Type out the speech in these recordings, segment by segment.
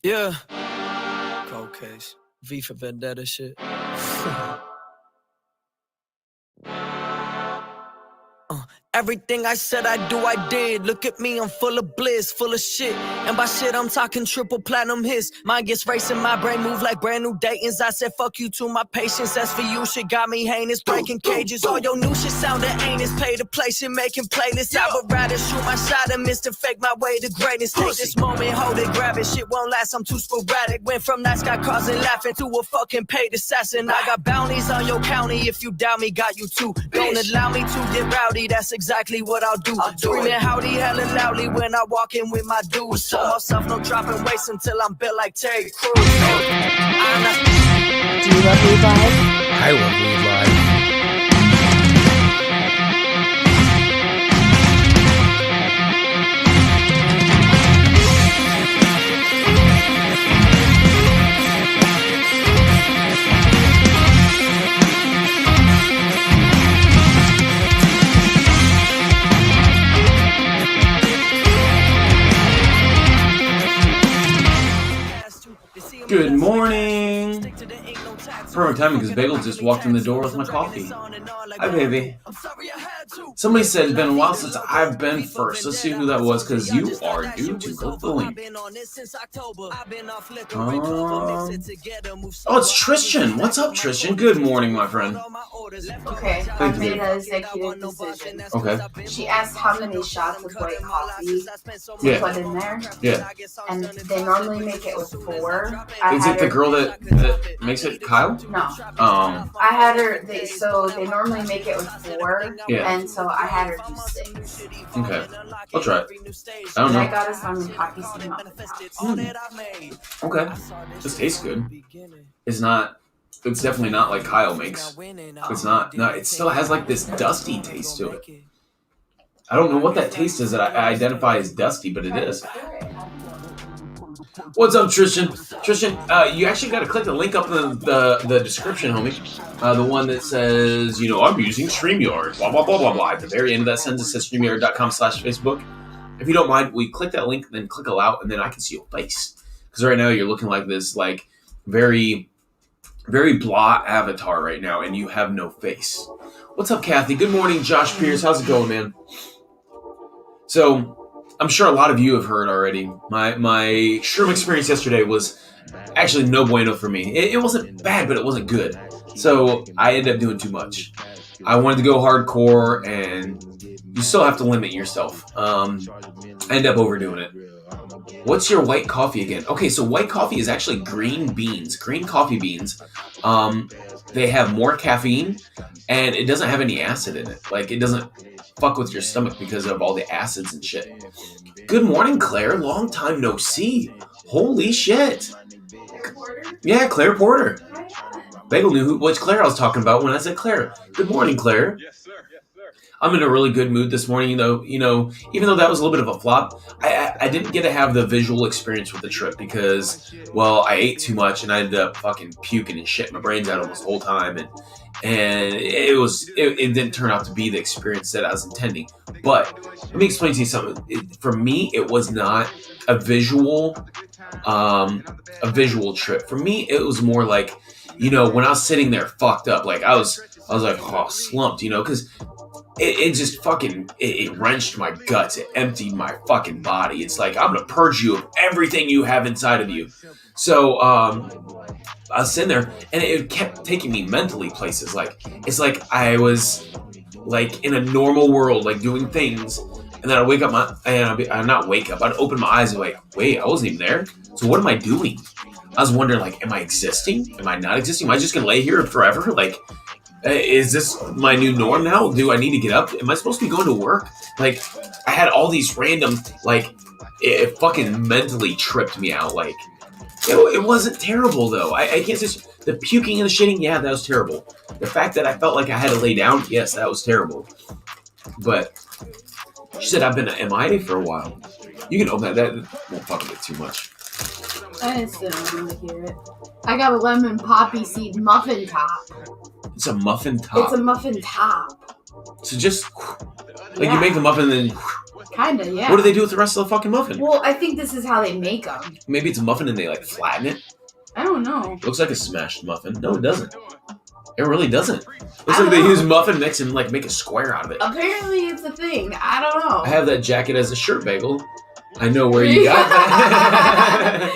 Yeah. Cold case. V for Vendetta shit. Everything I said I do, I did. Look at me, I'm full of bliss, full of shit. And by shit, I'm talking triple platinum hits. Mind gets racing, my brain move like brand new Dayton's. I said, fuck you to my patience. As for you, shit got me heinous, breaking cages. All your new shit sounding anus. Pay to play shit, making playlists. I would rather shoot my shot and miss to fake my way to greatness. Take this moment, hold it, grab it. Shit won't last, I'm too sporadic. Went from nice guy causing laughing to a fucking paid assassin. I got bounties on your county. If you doubt me, got you too. Don't allow me to get rowdy, that's exactly what I'll do. Screaming howdy hella loudly when I walk in with my dudes. So myself no dropping waist until I'm built like Terry Crews. Do you love Weed Live? I love Weed Live. Good morning. Perfect timing because Bagel just walked in the door with my coffee. Hi, baby. Somebody said it's been a while since I've been first. Let's see who that was because you are due to go the link. Oh, it's Tristan. What's up, Tristan? Good morning, my friend. Okay, I made an executive decision. Okay. She asked how many shots of white coffee to Yeah. put in there. Yeah. And they normally make it with 4. Is it the girl that makes it, Kyle? No. I had her, they normally make it with 4. Yeah. And so I had her do 6. Okay. I'll try it. I don't And I know. got us on coffee seed muffin tops. Okay. This tastes good. It's definitely not like Kyle makes. It's not. No, it still has like this dusty taste to it. I don't know what that taste is that I identify as dusty, but it is. What's up, Tristan? Tristan, you actually got to click the link up in the description, homie. The one that says, I'm using StreamYard, blah, blah, blah, blah, blah. At the very end of that sentence, it says StreamYard.com/Facebook. If you don't mind, we click that link, then click allow, and then I can see your face. Because right now you're looking like this, like, very, very blah avatar right now, and you have no face. What's up, Kathy? Good morning, Josh Pierce. How's it going, man? So, I'm sure a lot of you have heard already. My shroom experience yesterday was actually no bueno for me. It wasn't bad, but it wasn't good. So I ended up doing too much. I wanted to go hardcore, and you still have to limit yourself. I ended up overdoing it. What's your white coffee again? Okay, so white coffee is actually green beans, green coffee beans. They have more caffeine, and it doesn't have any acid in it. Like, it doesn't fuck with your stomach because of all the acids and shit. Good morning, Claire. Long time no see. Holy shit. Claire Porter? Yeah, Claire Porter. Bagel knew which Claire I was talking about when I said Claire. Good morning, Claire. Yes, sir. Yes, sir. I'm in a really good mood this morning. Even though that was a little bit of a flop, I didn't get to have the visual experience with the trip because, well, I ate too much and I ended up fucking puking and shitting my brains out almost the whole time, and it didn't turn out to be the experience that I was intending. But let me explain to you something. For me, it was not a visual trip. For me, it was more like, when I was sitting there fucked up, like I was like, slumped, because it just fucking, it wrenched my guts. It emptied my fucking body. It's like, I'm going to purge you of everything you have inside of you. So, I was sitting there and it kept taking me mentally places. Like, it's like I was like in a normal world, like doing things. And then I'd wake up I'd open my eyes and be like, wait, I wasn't even there. So what am I doing? I was wondering, like, am I existing? Am I not existing? Am I just going to lay here forever? Like, is this my new norm now? Do I need to get up? Am I supposed to be going to work? Like, I had all these random, like, it fucking mentally tripped me out. Like, it wasn't terrible, though. I can't just, the puking and the shitting, yeah, that was terrible. The fact that I felt like I had to lay down, yes, that was terrible. But she said I've been MIA for a while. You can open that won't fuck with it too much. I still don't want to hear it. I got a lemon poppy seed muffin top. It's a muffin top. It's a muffin top. So just, like, you make the muffin and then, Kinda, yeah. What do they do with the rest of the fucking muffin? Well, I think this is how they make them. Maybe it's a muffin and they like flatten it. I don't know. Looks like a smashed muffin. No, it doesn't. It really doesn't. Looks I like they don't know. use muffin mix and like make a square out of it. Apparently, it's a thing. I don't know. I have that jacket as a shirt bagel. I know where you got that.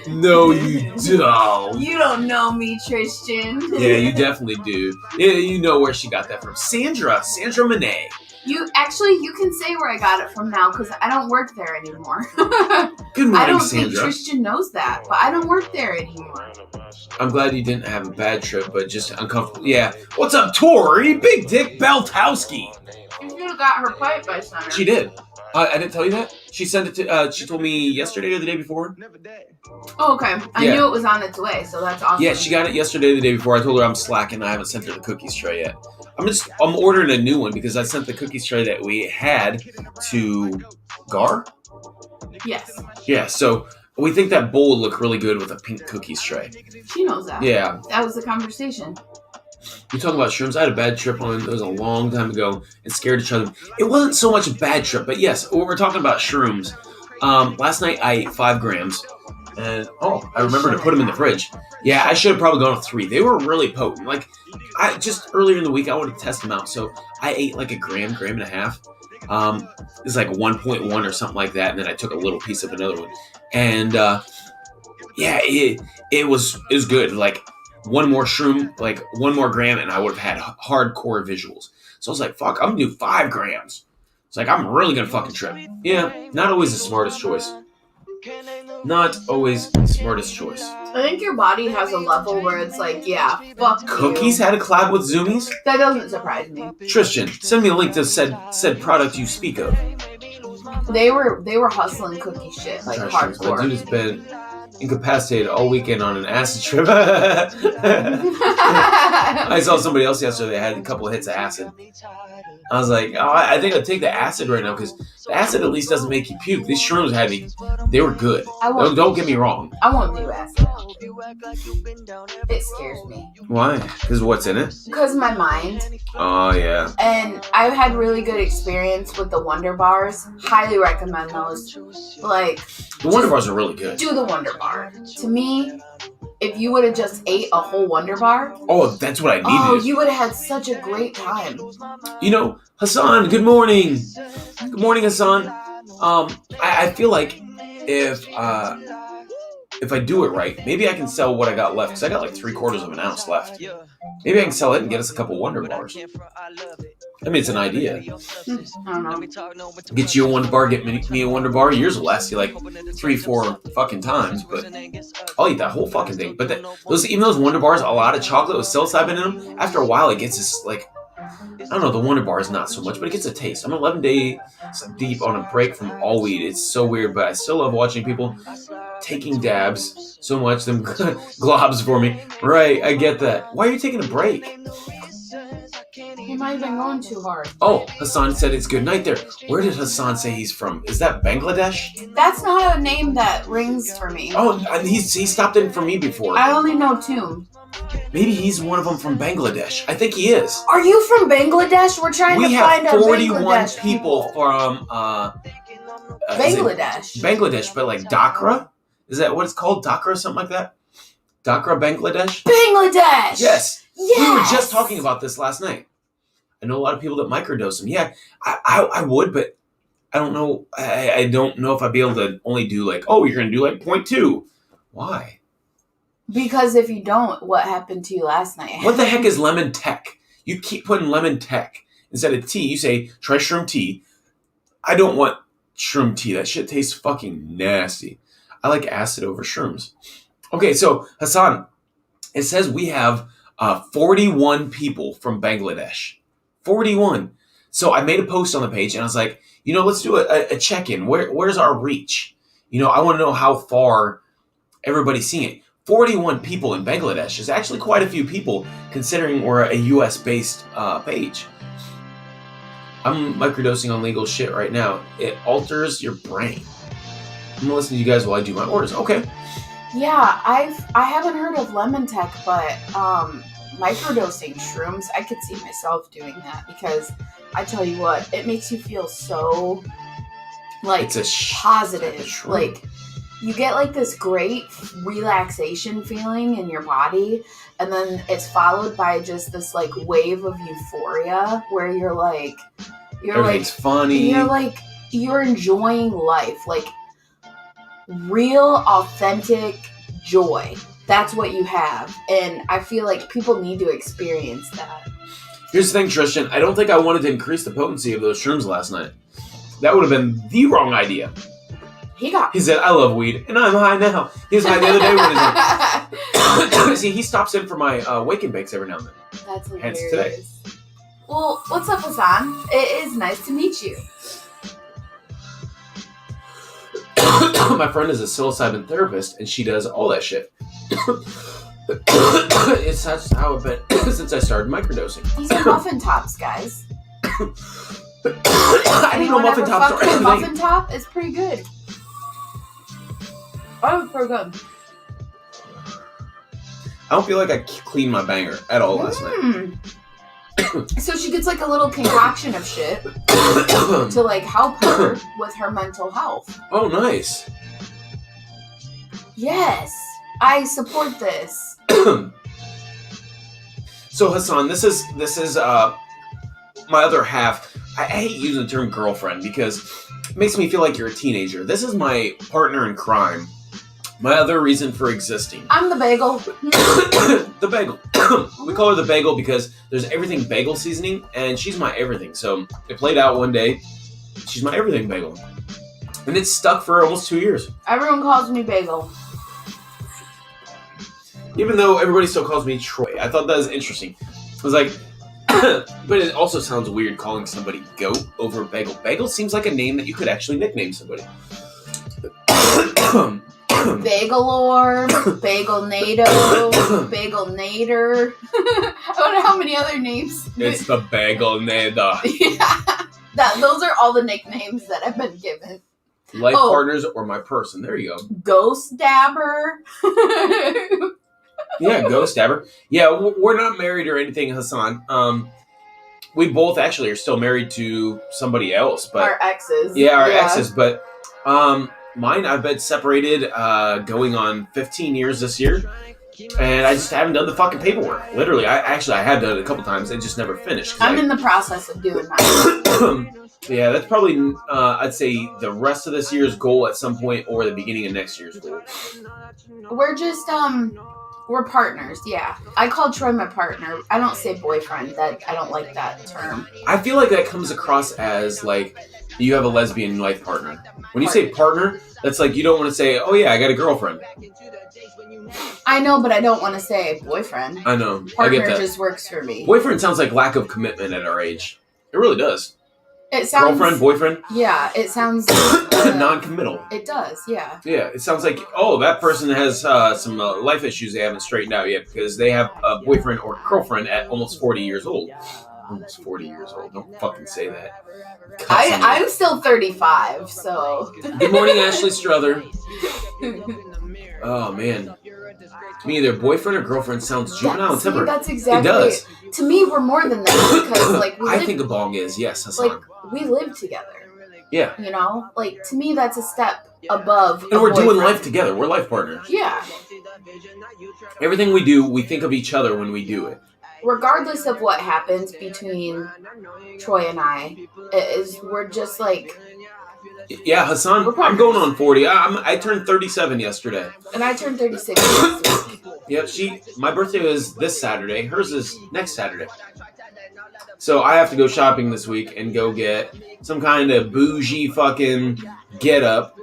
No, you don't. You don't know me, Tristan. Yeah, you definitely do. Yeah, you know where she got that from. Sandra Monet. You can say where I got it from now because I don't work there anymore. Good morning, I don't Sandra. think Tristan knows that, but I don't work there anymore. I'm glad you didn't have a bad trip, but just uncomfortable. Yeah. What's up, Tori? Big Dick Beltowski. You should have got her pipe by center. She did. I didn't tell you that? She sent it to, she told me yesterday or the day before. Oh, okay. I Yeah. knew it was on its way, so that's awesome. Yeah, she got it yesterday or the day before. I told her I'm slacking. I haven't sent her the cookies tray yet. I'm ordering a new one because I sent the cookies tray that we had to Gar. Yes. Yeah, so we think that bowl would look really good with a pink cookies tray. She knows that. Yeah. That was the conversation. We talk about shrooms. I had a bad trip on it was a long time ago and scared each other. It wasn't so much a bad trip, but yes, we're talking about shrooms. Last night I ate 5 grams, and I remember to put them in the fridge. Yeah, I should have probably gone with 3. They were really potent. Like, I just earlier in the week I wanted to test them out, so I ate like a gram and a half. It's like 1.1 or something like that, and then I took a little piece of another one, and yeah, it was good. Like, one more shroom, like 1 more gram, and I would have had hardcore visuals. So I was like, fuck, I'm gonna do 5 grams. It's like, I'm really gonna fucking trip. Yeah, not always the smartest choice. Not always the smartest choice. I think your body has a level where it's like, yeah, fuck Cookies you. had a collab with Zoomies? That doesn't surprise me. Tristan, send me a link to said product you speak of. They were hustling cookie shit like Gosh, my dude hardcore. has been incapacitated all weekend on an acid trip. I saw somebody else yesterday that had a couple of hits of acid. I was like, oh, I think I'd take the acid right now because the acid at least doesn't make you puke. These shrooms had me, they were good. Don't get me wrong. I won't do acid. It scares me. Why? Because what's in it? Because my mind. Oh, yeah. And I've had really good experience with the Wonder Bars. Highly recommend those. Like, The Wonder Bars are really good. do the Wonder Bar. To me, if you would have just ate a whole Wonder Bar, Oh, that's what I needed. oh, you would have had such a great time. You know, Hassan, good morning. Good morning, Hassan. I feel like if I do it right, maybe I can sell what I got left, because I got like 3/4 of an ounce left. Maybe I can sell it and get us a couple Wonder Bars. I mean, it's an idea. I don't know. Get you a Wonder Bar, get me a Wonder Bar. Yours will last you like 3-4 fucking times, but I'll eat that whole fucking thing. But even those Wonder Bars, a lot of chocolate with psilocybin in them, after a while it gets this, like, I don't know, the Wonder Bar is not so much, but it gets a taste. I'm 11 days deep on a break from all weed. It's so weird, but I still love watching people taking dabs so much, them globs for me. Right, I get that. Why are you taking a break? You might have been going too hard. Oh, Hassan said it's good night there. Where did Hassan say he's from? Is that Bangladesh? That's not a name that rings for me. Oh, he stopped in for me before. I only know two. Maybe he's one of them from Bangladesh. I think he is. Are you from Bangladesh? We're trying We to have find our 41 Bangladesh people from is it Bangladesh. Bangladesh, but like Dhaka? Is that what it's called? Dhaka or something like that? Dhaka, Bangladesh? Bangladesh! Yes. Yes! We were just talking about this last night. I know a lot of people that microdose them. Yeah, I would, but I don't know. I don't know if I'd be able to only do like, oh, you're going to do like 0.2. Why? Because if you don't, what happened to you last night? What the heck is lemon tech? You keep putting lemon tech instead of tea. You say, try shroom tea. I don't want shroom tea. That shit tastes fucking nasty. I like acid over shrooms. Okay, so Hassan, it says we have 41 people from Bangladesh. 41. So I made a post on the page and I was like, let's do a check-in. Where's our reach? I want to know how far everybody's seeing it. 41 people in Bangladesh is actually quite a few people considering we're a US-based page. I'm microdosing on legal shit right now. It alters your brain. I'm gonna listen to you guys while I do my orders. Okay. Yeah, I haven't heard of Lemon Tech, but microdosing shrooms, I could see myself doing that because I tell you what, it makes you feel so like It's a positive. shroom. Like you get like this great relaxation feeling in your body, and then it's followed by just this like wave of euphoria where Everything's funny. you're enjoying life, like real authentic joy. That's what you have, and I feel like people need to experience that. Here's the thing, Tristan. I don't think I wanted to increase the potency of those shrooms last night. That would have been the wrong idea. He said, I love weed, and I'm high now. He was high the other day when he was See, he stops in for my wake and bakes every now and then. That's Hence hilarious. Well, what's up, Hassan? It is nice to meet you. My friend is a psilocybin therapist, and she does all that shit. It's that's how I've been since I started microdosing. These are muffin tops, guys. I didn't know Anyone muffin ever tops fucked are with a anything. muffin top? It's pretty good. Oh, it's pretty good. I don't feel like I cleaned my banger at all last night. So she gets like a little concoction of shit to like help her with her mental health. Oh, nice. Yes, I support this. So Hassan, this is my other half. I hate using the term girlfriend because it makes me feel like you're a teenager. This is my partner in crime. My other reason for existing. I'm the bagel. The bagel. We call her the bagel because there's everything bagel seasoning, and she's my everything. So it played out one day. She's my everything bagel. And it's stuck for almost 2 years. Everyone calls me bagel. Even though everybody still calls me Troy. I thought that was interesting. I was like, but it also sounds weird calling somebody goat over bagel. Bagel seems like a name that you could actually nickname somebody. Bagelor, Bagel Nato, Bagel Nader. I wonder how many other names. It's the bagel nada. Yeah, those are all the nicknames that I've been given. Life partners or my person. There you go. Ghost Dabber. Yeah, ghost dabber. Yeah, we're not married or anything, Hassan. We both actually are still married to somebody else, but Our exes. yeah, our exes. But mine, I've been separated, going on 15 years this year, and I just haven't done the fucking paperwork. Literally, I have done it a couple times. It just never finished. I'm in the process of doing mine. Yeah, that's probably, I'd say, the rest of this year's goal at some point, or the beginning of next year's goal. We're just we're partners. Yeah, I call Troy my partner. I don't say boyfriend. That I don't like that term. I feel like that comes across as like you have a lesbian life partner. When you say partner, that's like you don't want to say, "Oh yeah, I got a girlfriend." I know, but I don't want to say boyfriend. I know. I Partner get that. just works for me. Boyfriend sounds like lack of commitment at our age. It really does. It sounds. Girlfriend, boyfriend, Yeah, it sounds. non-committal. It does. Yeah. Yeah, it sounds like, oh, that person has some life issues they haven't straightened out yet because they have a boyfriend or girlfriend at almost 40 years old. Almost 40 years old. Don't fucking say that. I'm still 35, so. Good morning, Ashley Struther. Oh, man. To me, either boyfriend or girlfriend sounds juvenile and See, tempered. that's exactly. It does. To me, we're more than that because, like, I think a bong is, yes, Hassan. like we live together. Yeah. You know, like to me, that's a step above. And we're doing boyfriend. life together. We're life partners. Yeah. Everything we do, we think of each other when we do it. Regardless of what happens between Troy and I, we're just like. Yeah, Hassan, We're I'm partners. going on 40. I turned 37 yesterday. And I turned 36 this week. Yeah, my birthday was this Saturday. Hers is next Saturday. So I have to go shopping this week and go get some kind of bougie fucking get up.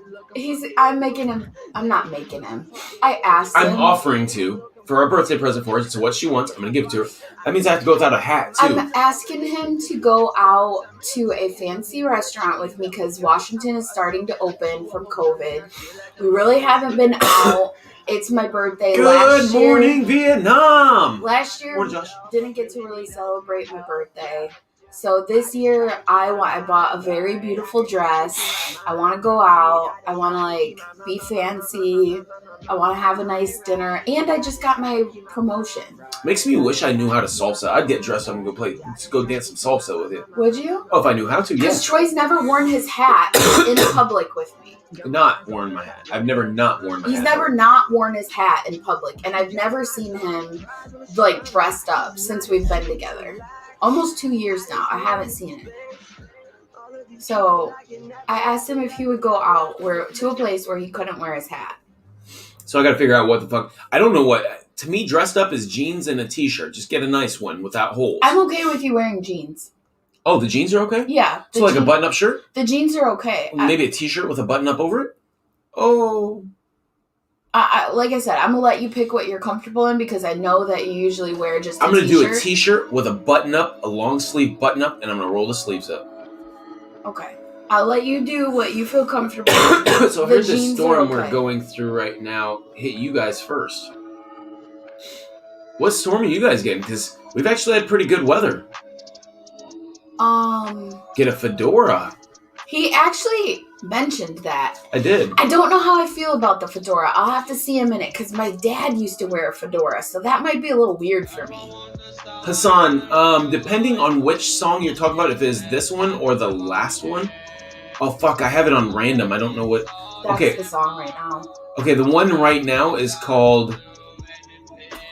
I'm not making him. I asked him. I'm offering to for a birthday present for her. So what she wants, I'm gonna give it to her. That means I have to go without a hat too. I'm asking him to go out to a fancy restaurant with me because Washington is starting to open from COVID. We really haven't been out. It's my birthday. Good morning, Vietnam. Last year, Morning, Josh. didn't get to really celebrate my birthday. So this year, I bought a very beautiful dress. I want to go out. I want to like be fancy. I want to have a nice dinner, and I just got my promotion. Makes me wish I knew how to salsa. I'd get dressed up and go dance some salsa with you. Would you? Oh, if I knew how to, yeah. Because Troy's never worn his hat in public with me. Not worn my hat. I've never not worn my hat. He's never not worn his hat in public, and I've never seen him like dressed up since we've been together. Almost 2 years now. I haven't seen it. So I asked him if he would go out to a place where he couldn't wear his hat. So I got to figure out what the fuck. I don't know what. To me, dressed up is jeans and a t-shirt. Just get a nice one without holes. I'm okay with you wearing jeans. Oh, the jeans are okay? Yeah. So like a button-up shirt? The jeans are okay. Maybe a t-shirt with a button-up over it? Oh. Like I said, I'm going to let you pick what you're comfortable in because I know that you usually wear just a I'm going to t-shirt. do a t-shirt with a button-up, a long-sleeve button-up, and I'm going to roll the sleeves up. Okay. I'll let you do what you feel comfortable with. So here's the storm we're going through right now. Hit you guys first. What storm are you guys getting? Because we've actually had pretty good weather. Get a fedora. He actually mentioned that. I did. I don't know how I feel about the fedora. I'll have to see him in it because my dad used to wear a fedora, so that might be a little weird for me. Hassan, depending on which song you're talking about, if it's this one or the last one. Oh, fuck, I have it on random. I don't know what... That's the song right now. Okay, the one right now is called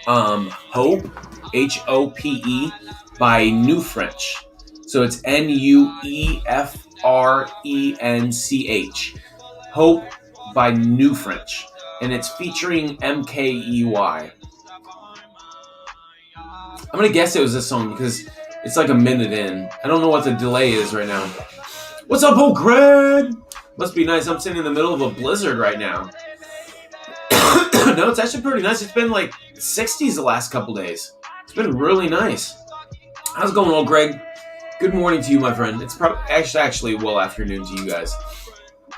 Hope, H-O-P-E, by New French. So it's N-U-E-F-R-E-N-C-H. Hope by New French. And it's featuring MKEY. I'm going to guess it was this song because it's like a minute in. I don't know what the delay is right now. What's up, old Greg? Must be nice. I'm sitting in the middle of a blizzard right now. No, it's actually pretty nice. It's been like 60s the last couple days. It's been really nice. How's it going, old Greg? Good morning to you, my friend. It's probably actually well afternoon to you guys.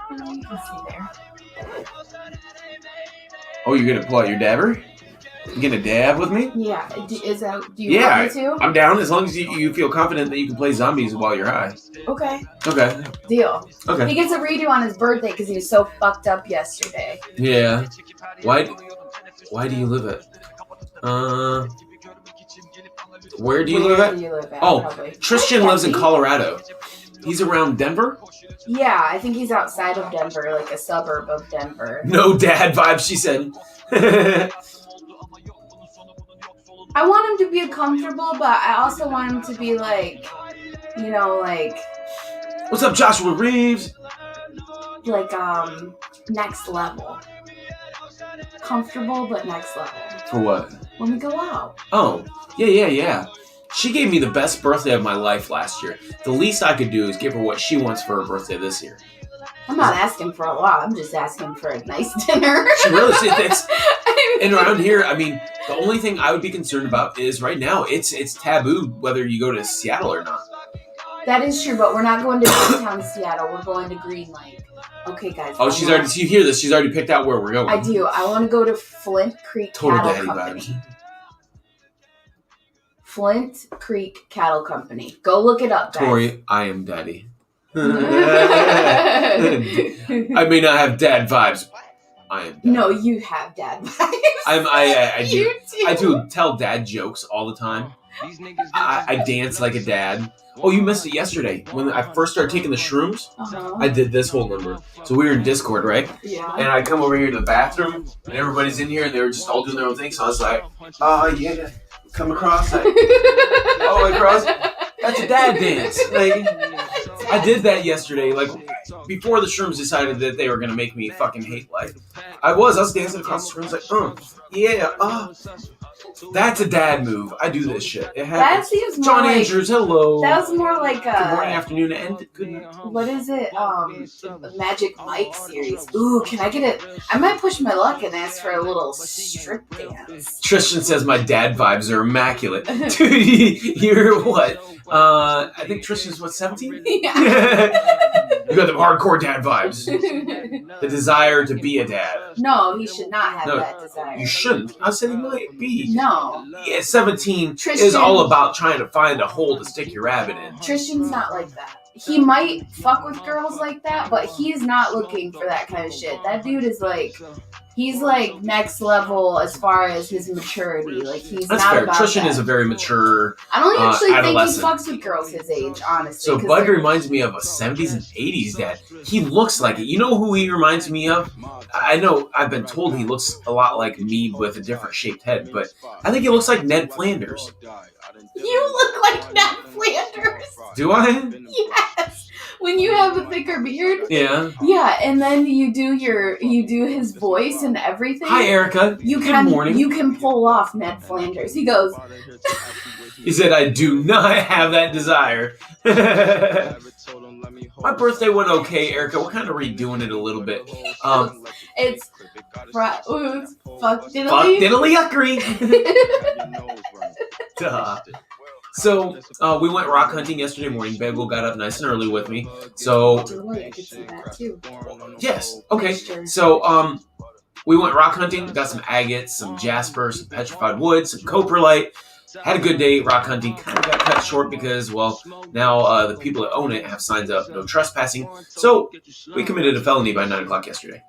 You can see there. Oh, you're gonna pull out your dabber? You gonna dab with me? Yeah. Do you want me to? I'm down as long as you feel confident that you can play zombies while you're high. Okay. Okay. Deal. Okay. He gets a redo on his birthday because he was so fucked up yesterday. Yeah. Why do you live at? Where do you live at? Oh, probably. Tristan lives in Colorado. He's around Denver? Yeah, I think he's outside of Denver, like a suburb of Denver. No dad vibes, she said. I want him to be comfortable, but I also want him to be like, you know, like... What's up, Joshua Reeves? Like, next level. Comfortable, but next level. For what? When we go out. Oh, yeah. She gave me the best birthday of my life last year. The least I could do is give her what she wants for her birthday this year. I'm not asking for a lot. I'm just asking for a nice dinner. She really thinks. And around here, I mean, the only thing I would be concerned about is right now, it's taboo whether you go to Seattle or not. That is true, but we're not going to downtown Seattle. We're going to Green Lake. Okay, guys. Oh, so you hear this? She's already picked out where we're going. I do. I want to go to Flint Creek Cattle Company. Vibes. Flint Creek Cattle Company. Go look it up, guys. Tori, I am daddy. I may not have dad vibes. I am daddy. No, you have dad vibes. I do. I do tell dad jokes all the time. I dance like a dad. Oh, you missed it yesterday. When I first started taking the shrooms, I did this whole number. So we were in Discord, right? Yeah. And I come over here to the bathroom, and everybody's in here, and they were just all doing their own thing. So I was like, yeah, come across. Across. That's a dad dance. Like, I did that yesterday. Like, before the shrooms decided that they were going to make me fucking hate life. I was dancing across the shrooms like, that's a dad move. I do this shit. It happens. That seems more John like, Andrews, hello. That was more like good morning, afternoon, and good. What is it? Magic Mike series. Ooh, can I get it? I might push my luck and ask for a little strip dance. Tristan says my dad vibes are immaculate. Dude, you're what? I think Tristan's, 17? Yeah. You got the hardcore dad vibes. The desire to be a dad. No, he should not have No, that desire. You shouldn't. I said he might be. No. Yeah, 17 Tristan- is all about trying to find a hole to stick your rabbit in. Tristan's not like that. He might fuck with girls like that, but he's not looking for that kind of shit. That dude is like, he's like next level as far as his maturity. Like he's That's not fair. about Tristan that. is a very mature. I don't actually think he adolescent. fucks with girls his age, honestly. So 'cause Bud they're- reminds me of a 70s and 80s dad. He looks like it. You know who he reminds me of? I know I've been told he looks a lot like me with a different shaped head, but I think he looks like Ned Flanders. You look like Ned Flanders. Do I? Yes. When you have a thicker beard. Yeah. Yeah, and then you do his voice and everything. Hi, Erica. You Good can morning. you can pull off Ned Flanders. He goes, He said, I do not have that desire. My birthday went okay, Erica. We're kind of redoing it a little bit. it's fuck Fuck diddly. diddly yuckery. Duh. So, we went rock hunting yesterday morning. Bagel got up nice and early with me. So, I could see that too. yes. Okay. Sure. So, we went rock hunting. Got some agates, some jasper, some petrified wood, some coprolite. Had a good day rock hunting. Kind of got cut short because, well, now the people that own it have signs up, no trespassing. So we committed a felony by 9 o'clock yesterday.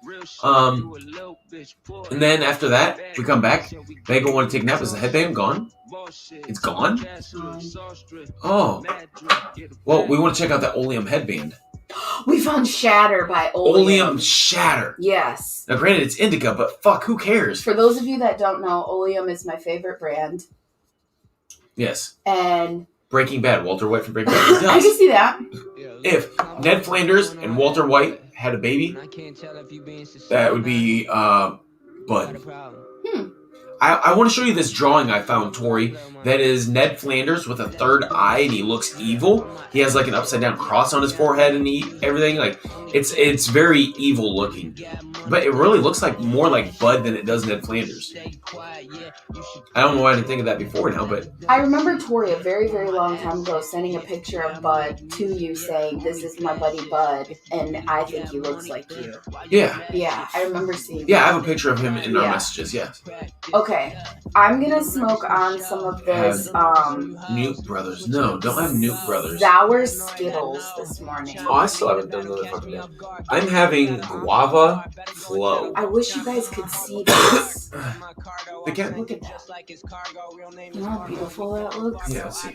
And then after that, we come back. Bagel wanted to take a nap. Is the headband gone? It's gone? Oh. Well, we want to check out that Oleum headband. We found Shatter by Oleum Shatter. Yes. Now, granted, it's indica, but fuck, who cares? For those of you that don't know, Oleum is my favorite brand. Yes. And Breaking Bad. Walter White from Breaking Bad. He I does. can see that. If Ned Flanders and Walter White had a baby, that would be Bud. I want to show you this drawing I found, Tori. That is Ned Flanders with a third eye, and he looks evil. He has like an upside down cross on his forehead and everything. Like it's very evil looking, but it really looks like more like Bud than it does Ned Flanders. I don't know why I didn't think of that before now, but I remember Tori a very, very long time ago sending a picture of Bud to you saying, "This is my buddy Bud, and I think he looks like you." yeah, Yeah, I remember seeing yeah. I that. have a picture of him in our Yeah. messages. Yes, Okay, I'm gonna smoke on some of this Newt Brothers. No, don't have Newt Brothers. sour Skittles this morning. Oh, I still haven't done another fucking day. I'm having guava flow. I wish you guys could see this. Again, Look at that. You know how beautiful that looks? yeah. Let's see.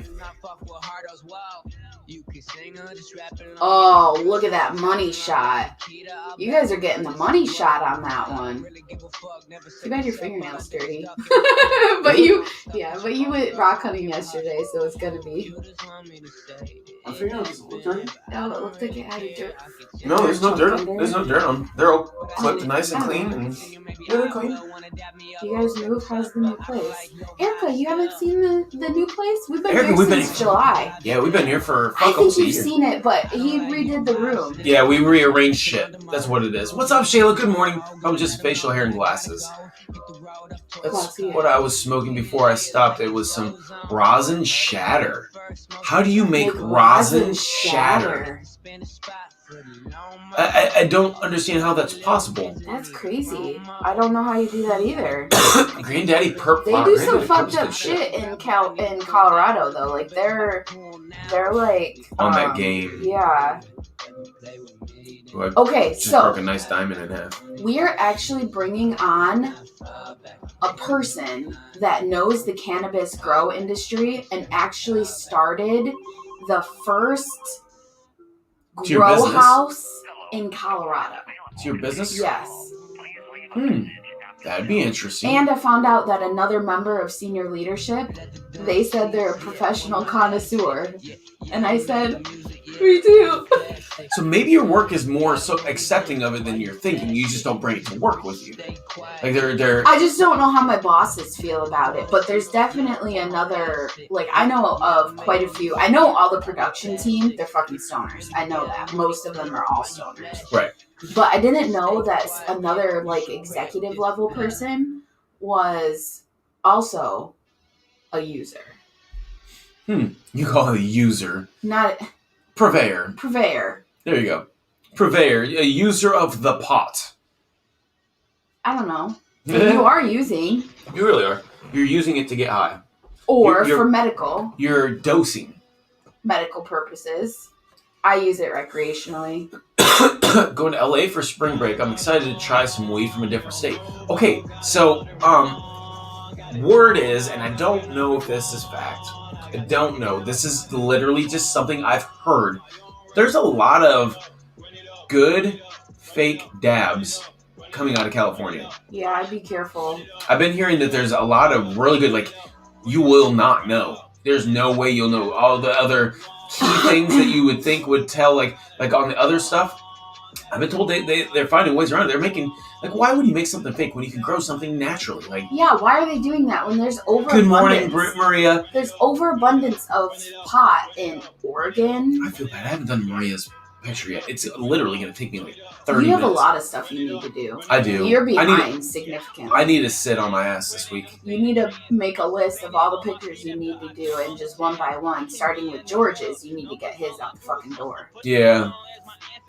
Oh, look at that money shot. You guys are getting the money shot on that one. Too bad your fingernails dirty. but you went rock hunting yesterday, so it's gonna be. My fingernails look dirty. Oh, it looked like it had a dirt. No, there's no dirt. under. There's no dirt on them. They're all clipped nice and clean. And yeah, they're clean. You guys move? How's the new place? Erica, you haven't seen the new place? We've been Erica, here we've been since July. Yeah, we've been here for I think almost a you've year. seen it, but he redid the room. Yeah, we rearranged shit. That's what it is. What's up, Shayla? Good morning. Probably just facial hair and glasses. That's Classy. what I was smoking before I stopped. It was some rosin shatter. How do you make With rosin shatter? I don't understand how that's possible. That's crazy. I don't know how you do that either. Granddaddy Perp. They wow, do some Granddaddy fucked Perp's up good shit in Colorado though. Like they're like On that game. Yeah. Ooh, I Okay, just so broke a nice diamond in half. we are actually bringing on a person that knows the cannabis grow industry and actually started the first It's your grow business? house in Colorado. It's your business? Yes. That'd be interesting. And I found out that another member of senior leadership, they said they're a professional connoisseur. And I said, me too. So maybe your work is more so accepting of it than you're thinking. You just don't bring it to work with you. Like they're I just don't know how my bosses feel about it, but there's definitely another, like, I know of quite a few. I know all the production team, they're fucking stoners. I know that. Most of them are all stoners. Right. But I didn't know that another, like, executive level person was also a user. You call it a user. Not Purveyor. purveyor. There you go. Purveyor, a user of the pot. I don't know. You are using. You really are. You're using it to get high. Or You're- for medical You're dosing. purposes. I use it recreationally. Going to LA for spring break. I'm excited to try some weed from a different state. Okay, so word is, and I don't know if this is fact. I don't know. This is literally just something I've heard. There's a lot of good fake dabs coming out of California. Yeah, I'd be careful. I've been hearing that there's a lot of really good, like, you will not know. There's no way you'll know all the other key things that you would think would tell, like on the other stuff. I've been told they're finding ways around it. They're making, like, why would you make something fake when you can grow something naturally? Like, Yeah, why are they doing that when there's overabundance? good morning, Maria. There's overabundance of pot in Oregon. I feel bad. I haven't done Maria's picture yet. It's literally going to take me like 30 You have minutes. a lot of stuff you need to do. I do. You're I behind significantly. I need to sit on my ass this week. You need to make a list of all the pictures you need to do, and just one by one, starting with George's, you need to get his out the fucking door. Yeah.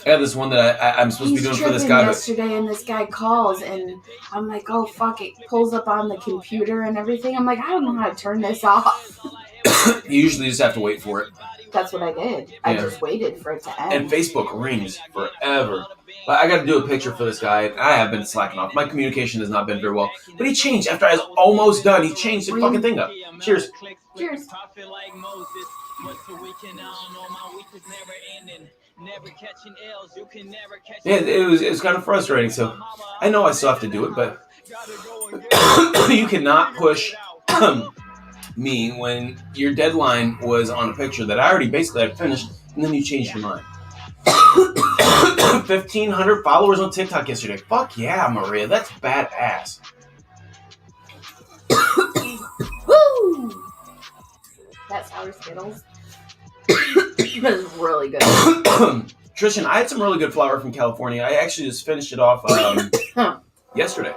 I got this one that I'm supposed to be doing for this guy. But Yesterday, and this guy calls, and I'm like, oh fuck, it pulls up on the computer and everything. I'm like, I don't know how to turn this off. you usually just have to wait for it. That's what I did. I Yeah. just waited for it to And end. Facebook rings forever. But I got to do a picture for this guy. And I have been slacking off. My communication has not been very well. But he changed after I was almost done. He changed the fucking thing up. Cheers. Cheers. Yeah, it was kind of frustrating. So I know I still have to do it, but you cannot push me when your deadline was on a picture that I already basically had finished, and then you changed your mind. 1,500 followers on TikTok yesterday. Fuck yeah, Maria. That's badass. Woo! That's sour Skittles. That is really good. Trishan, I had some really good flour from California. I actually just finished it off yesterday.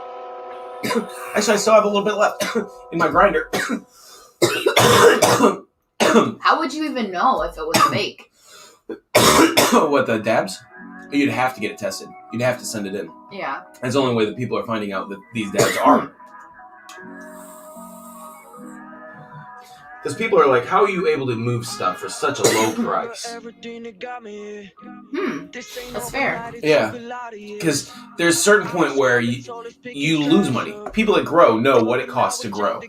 Actually, I still have a little bit left in my grinder. How would you even know if it was fake? What, the dabs? You'd have to get it tested. You'd have to send it in. Yeah. That's the only way that people are finding out that these dabs are. Because people are like, how are you able to move stuff for such a low price? That's fair. Yeah. Because there's a certain point where you lose money. People that grow know what it costs to grow.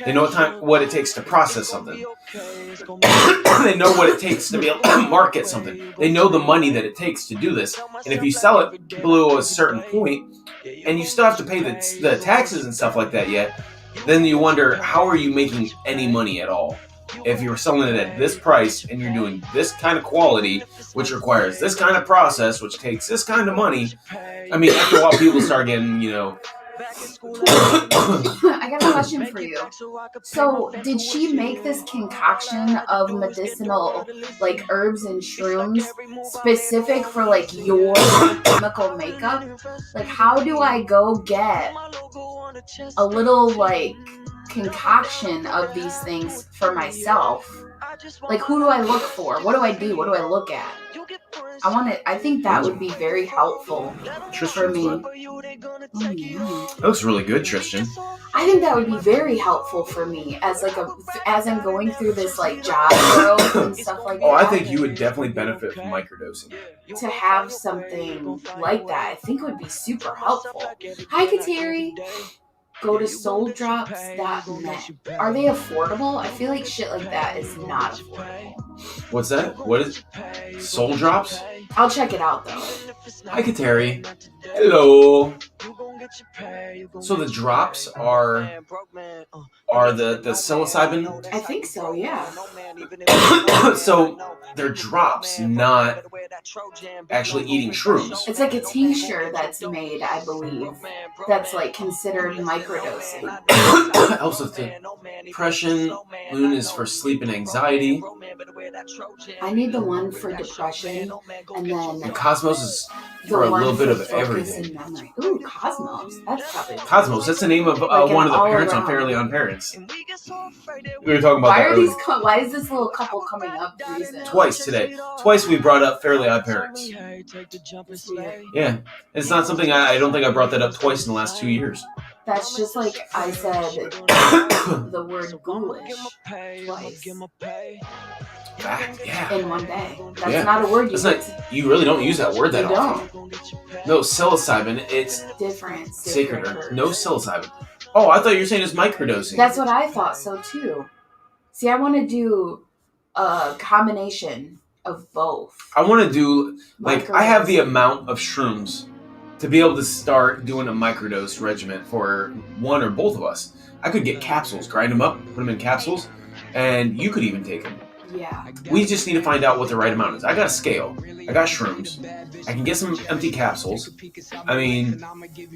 They know what it takes to process something. They know what it takes to be able to market something. They know the money that it takes to do this. And if you sell it below a certain point, and you still have to pay the taxes and stuff like that yet, then you wonder, how are you making any money at all? If you're selling it at this price and you're doing this kind of quality, which requires this kind of process, which takes this kind of money, I mean, after a while, people start getting, I got a question for you. So, did she make this concoction of medicinal, like, herbs and shrooms specific for, like, your chemical makeup? Like, how do I go get a little, like, concoction of these things for myself? Like, who do I look for? What do I do? What do I look at? I think that would be very helpful for me. Oh, yeah. That looks really good, Tristan. I think that would be very helpful for me as I'm going through this like job growth and stuff like that. Oh, I think you would definitely benefit from microdosing. To have something like that, I think would be super helpful. Hi, Kateri. Go to souldrops.net. Are they affordable? I feel like shit like that is not affordable. What's that? What is Soul Drops? I'll check it out though. Hi, Kateri. Hello. So the drops are the psilocybin? I think so, yeah. So they're drops, not actually eating shrooms. It's like a tincture that's made, I believe, that's like considered microdosing. Helps with depression. Moon is for sleep and anxiety. I need the one for depression, and then And Cosmos is the for a one little bit of for focus everything. and memory. Ooh, Cosmos. That's probably Cosmos, that's the name of Like one an of the parents on all-around. Fairly Odd Parents. We were talking about Why that are earlier. these? Why is this little couple coming up recently? Twice today. Twice we brought up Fairly Odd Parents. It's weird. Yeah. It's not something I don't think I brought that up twice in the last 2 years. That's just like I said the word ghoulish twice Yeah. in one day. That's Yeah. not a word you That's not, you really don't use that word that You often. No, psilocybin, it's different. sacred. No psilocybin. Oh, I thought you were saying it's microdosing. That's what I thought so too. See, I want to do a combination of both. I want to do, like, I have the amount of shrooms to be able to start doing a microdose regimen for one or both of us. I could get capsules, grind them up, put them in capsules, and you could even take them. Yeah. We just need to find out what the right amount is. I got a scale. I got shrooms. I can get some empty capsules. I mean,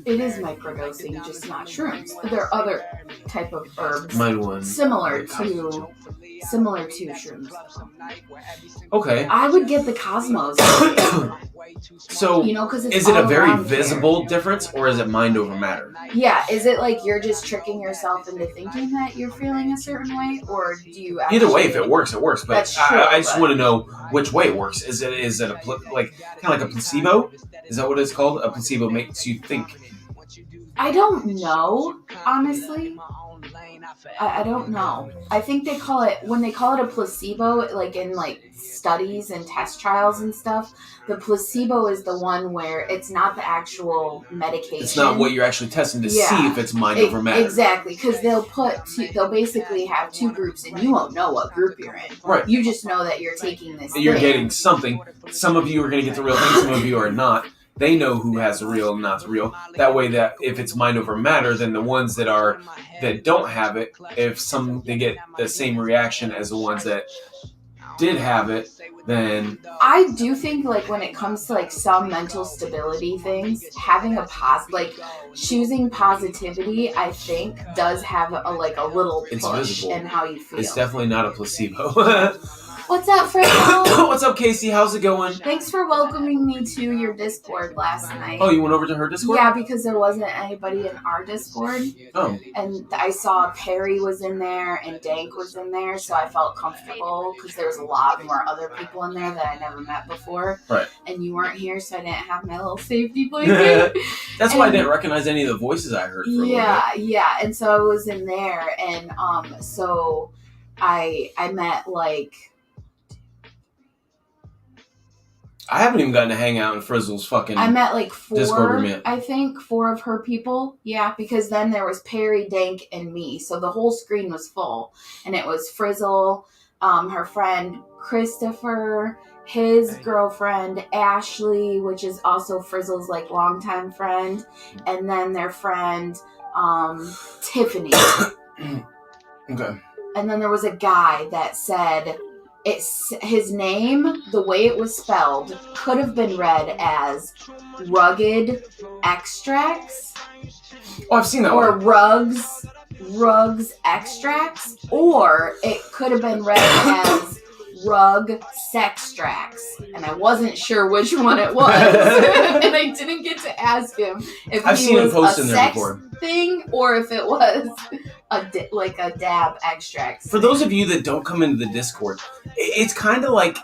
It is microdosing, just not shrooms. There are other type of herbs mine one. similar to shrooms. Okay. I would get the Cosmos. So, You know, because it's is it a all very around visible difference, or is it mind over matter? there. Yeah. Is it like you're just tricking yourself into thinking that you're feeling a certain way, or do you? Actually, Either way, if it works, it works. But That's true, I just but- want to know which way it works. Is it a like kind of like a placebo? Is that what it's called? A placebo makes you think. I don't know, honestly. I don't know. I think they call it, when they call it a placebo, like in like studies and test trials and stuff, the placebo is the one where it's not the actual medication. It's not what you're actually testing to Yeah. see if it's mind over matter. Exactly, because they'll basically have two groups and you won't know what group you're in. Right. You just know that you're taking this You're thing. getting something. Some of you are going to get the real thing. Some of you are not. They know who has the real and not the real. That way, that if it's mind over matter, then the ones that don't have it, they get the same reaction as the ones that did have it, then I do think, like, when it comes to like some mental stability things, having choosing positivity, I think does have a little It's push visible. in how you feel. it's definitely not a placebo. What's up, Fresno? What's up, Casey? How's it going? Thanks for welcoming me to your Discord last night. Oh, you went over to her Discord? Yeah, because there wasn't anybody in our Discord, Oh, and I saw Perry was in there and Dank was in there, so I felt comfortable because there was a lot more other people in there that I never met before. Right. And you weren't here, so I didn't have my little safety blanket. that's why I And- didn't recognize any of the voices I heard for a little bit. Yeah, and so I was in there, and so I met like. I haven't even gotten to hang out in Frizzle's fucking. I met like Discord four, room yet. I think, 4 of her people. Yeah, because then there was Perry, Dank, and me. So the whole screen was full. And it was Frizzle, her friend Christopher, his girlfriend Ashley, which is also Frizzle's like longtime friend, and then their friend Tiffany. Okay. And then there was a guy that said his name, the way it was spelled, could have been read as Rugged Extracts Oh, I've seen that or one. Rugs Extracts, or it could have been read as Rug Sextracts, and I wasn't sure which one it was, and I didn't get to ask him if I've he seen him was post a in there sex before. thing or if it was a dab extract. For those of you that don't come into the Discord, it's kind of like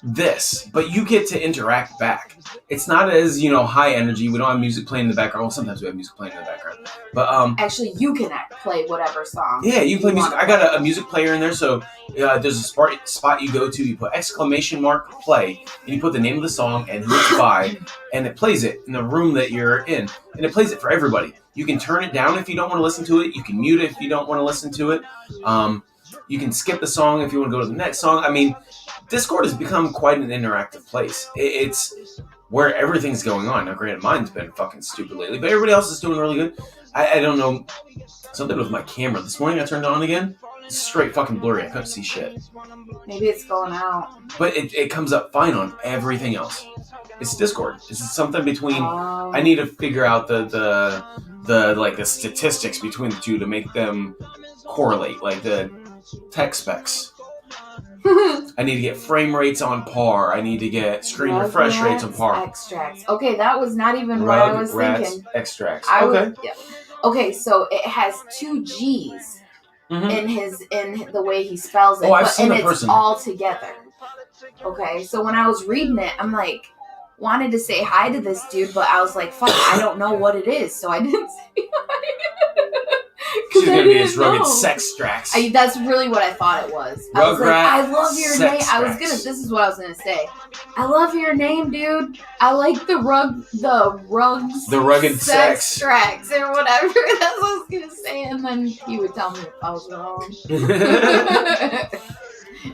this, but you get to interact back. It's not as, high energy. We don't have music playing in the background. Well, sometimes we have music playing in the background. But, Actually, you can play whatever song. yeah, you play music. wanna I got a music player in there, so there's a spot you go to. You put ! play, and you put the name of the song and who it's by, and it plays it in the room that you're in. And it plays it for everybody. You can turn it down if you don't want to listen to it. You can mute it if you don't want to listen to it. You can skip the song if you want to go to the next song. I mean, Discord has become quite an interactive place. It's where everything's going on. Now, granted, mine's been fucking stupid lately, but everybody else is doing really good. I don't know. Something with my camera. This morning I turned it on again. It's straight fucking blurry. I couldn't see shit. Maybe it's going out. But it comes up fine on everything else. It's Discord. It's something between... Oh. I need to figure out the statistics between the two to make them correlate, like the tech specs. I need to get frame rates on par. I need to get screen refresh rates on par. Extracts. Okay, that was not even what I was thinking. Extracts. Yeah. Okay, so it has 2 G's in the way he spells it. I've seen and the person. It's all together. Okay, so when I was reading it, I'm like, wanted to say hi to this dude, but I was like, fuck, I don't know what it is, so I didn't say hi. She's gonna be his rugged sex tracks. That's really what I thought it was. I was like, I love your name. This is what I was gonna say. I love your name, dude. I like the rugged sex tracks or whatever. That's what I was gonna say, and then he would tell me if I was wrong.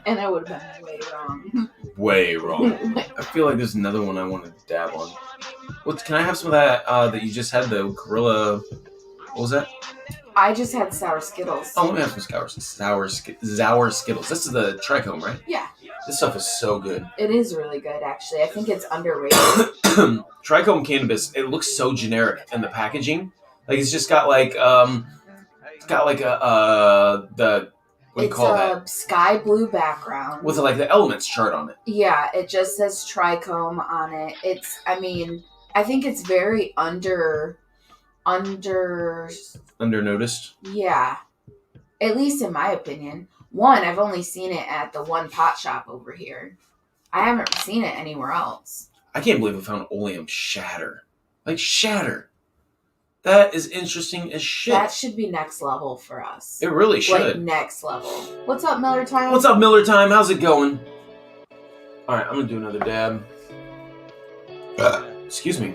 And I would have been way wrong. Way wrong. I feel like there's another one I want to dab on. Can I have some of that that you just had, the Gorilla? What was that? I just had sour Skittles. Oh, let me have some sour Skittles. This is the Trichome, right? Yeah. This stuff is so good. It is really good, actually. I think it's underrated. Trichome cannabis. It looks so generic in the packaging. Like it's just got like it's got like the. What do you call that? It's a sky blue background. With like the elements chart on it. Yeah, it just says Trichome on it. I think it's very Undernoticed? Yeah. At least in my opinion. One, I've only seen it at the one pot shop over here. I haven't seen it anywhere else. I can't believe I found Oleum Shatter. Like Shatter. That is interesting as shit. That should be next level for us. It really should. Like next level. What's up, Miller Time? What's up, Miller Time? How's it going? Alright, I'm gonna do another dab. Excuse me.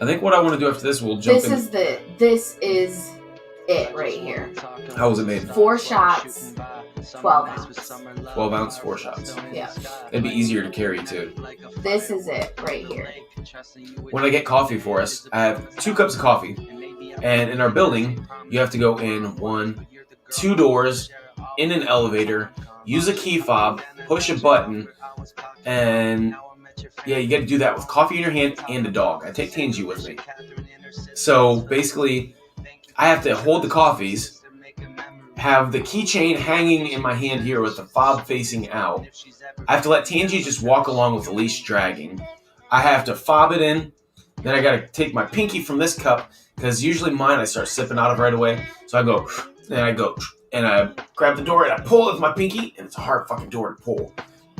I think what I want to do after this, we'll jump in. This is it right here. How was it made? 4 shots, 12 ounce. 12 ounce, 4 shots. Yeah. It'd be easier to carry too. This is it right here. When I get coffee for us, I have 2 cups of coffee. And in our building, you have to go in 2 doors, in an elevator, use a key fob, push a button, and yeah, you got to do that with coffee in your hand and a dog. I take Tangy with me. So basically, I have to hold the coffees, have the keychain hanging in my hand here with the fob facing out. I have to let Tangy just walk along with the leash dragging. I have to fob it in. Then I got to take my pinky from this cup, because usually mine I start sipping out of right away. So I go, and I grab the door and I pull it with my pinky, and it's a hard fucking door to pull.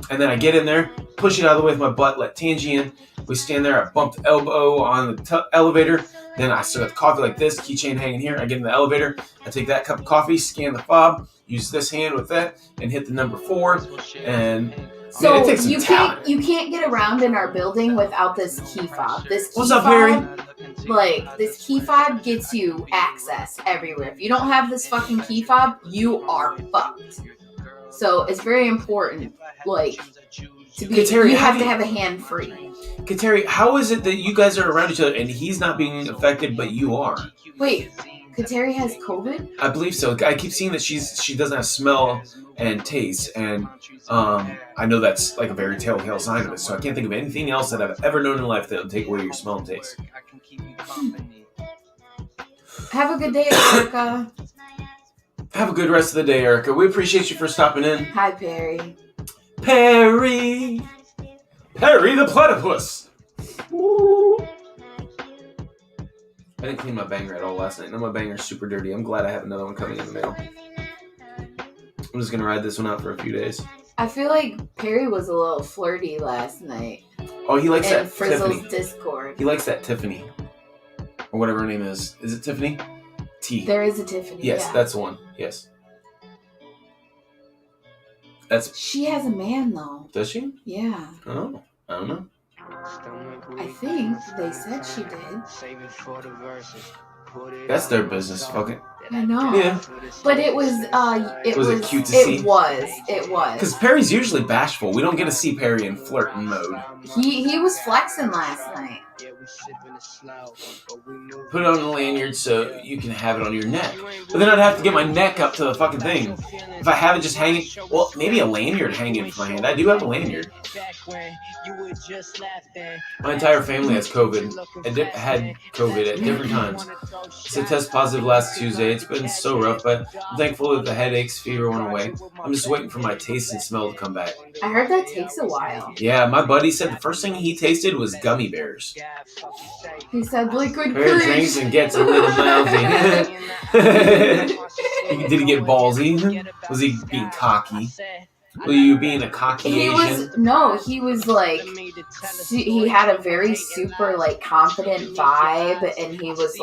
And then I get in there, push it out of the way with my butt, let Tangy in. We stand there, I bump the elbow on the elevator. Then I still got the coffee like this, keychain hanging here. I get in the elevator, I take that cup of coffee, scan the fob, use this hand with that, and hit the number 4. And so it takes some talent. You can't get around in our building without this key fob. What's up, Harry? Like, this key fob gets you access everywhere. If you don't have this fucking key fob, you are fucked. So it's very important, like, to be. Kateri, you have to have a hand free. Kateri, how is it that you guys are around each other and he's not being affected, but you are? Wait, Kateri has COVID? I believe so. I keep seeing that she doesn't have smell and taste, and I know that's like a very telltale sign of it. So I can't think of anything else that I've ever known in life that will take away your smell and taste. Have a good day, Erica. Have a good rest of the day, Erica. We appreciate you for stopping in. Hi, Perry. Perry the platypus. I didn't clean my banger at all last night. Now my banger's super dirty. I'm glad I have another one coming in the mail. I'm just gonna ride this one out for a few days. I feel like Perry was a little flirty last night. Oh, he likes that Frizzle's Tiffany. Discord. He likes that Tiffany, or whatever her name is. Is it Tiffany? T. There is a Tiffany. Yes, yeah. that's the one. Yes. She has a man though. Does she? Yeah. Oh, I don't know. I think they said she did. That's their business. Fuck it. I know. Yeah. But it was Was it cute to see? It was. Because Perry's usually bashful. We don't get to see Perry in flirting mode. He was flexing last night. Put it on the lanyard so you can have it on your neck. But then I'd have to get my neck up to the fucking thing. If I have it just hanging, well, maybe a lanyard hanging from my hand. I do have a lanyard. My entire family has COVID. Had COVID at different times. So test positive last Tuesday. day. It's been so rough, but I'm thankful that the headaches, fever went away. I'm just waiting for my taste and smell to come back. I heard that takes a while. Yeah, my buddy said the first thing he tasted was gummy bears. He said liquid Perry courage. drinks and gets a little mouthy. Did he get ballsy? Was he being cocky? Were you being a cocky He Asian? he was like, he had a very super like confident vibe, and he was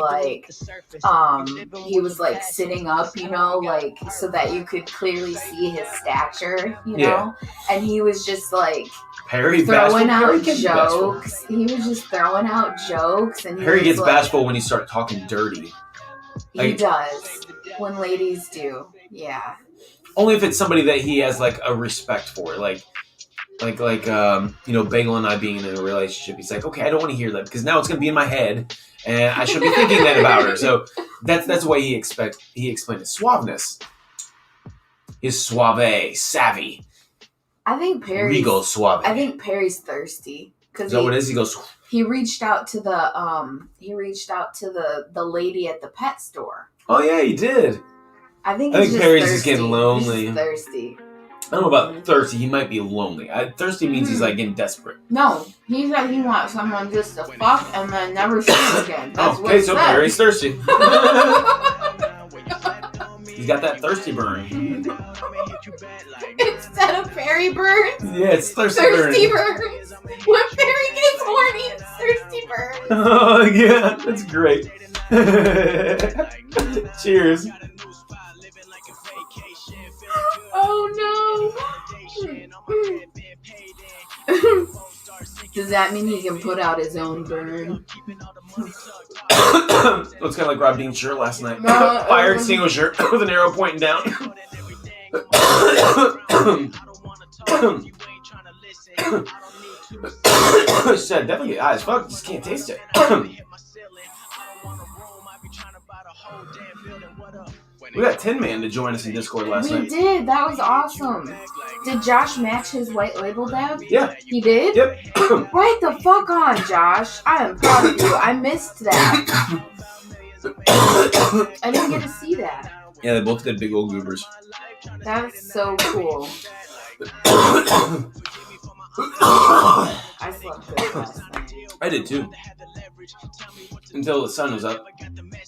like sitting up, you know, like so that you could clearly see his stature, you know, and he was just like Perry throwing bashful. Perry out gets bashful. jokes. He was just throwing out jokes, and Perry gets like, bashful when you start talking dirty. He does when ladies do, yeah. Only if it's somebody that he has like a respect for, like you know, Bagel and I being in a relationship. He's like, okay, I don't want to hear that because now it's gonna be in my head, and I should be thinking that about her. So that's the way he explained his suaveness, his suave, savvy. I think Perry's regal suave. I think Perry's thirsty Is that what it is? He goes. He reached out to the lady at the pet store. Oh yeah, he did. I think Perry's thirsty. just getting lonely. He's thirsty. I don't know about thirsty. He might be lonely. Thirsty means he's like getting desperate. No, he said he wants someone just to fuck and then never see him again. That's what okay, he so said. Perry's thirsty. He's got that thirsty burn. Instead of Perry burns, Yeah, it's thirsty burns. When Perry gets horny, it's thirsty burns. Oh yeah, that's great. Cheers. Oh no. Does that mean he can put out his own burn? It's kind of like Rob Dean's shirt last night. Fire extinguisher with an arrow pointing down. Said definitely get high as fuck. Just can't taste it. We got Tin Man to join us in Discord last night. We did. That was awesome. Did Josh match his white label dab? Yeah. He did? Yep. Right the fuck on, Josh. I am proud of you. I missed that. I didn't get to see that. Yeah, they both did big old goobers. That's so cool. I slept good last night. I did too. Until the sun was up.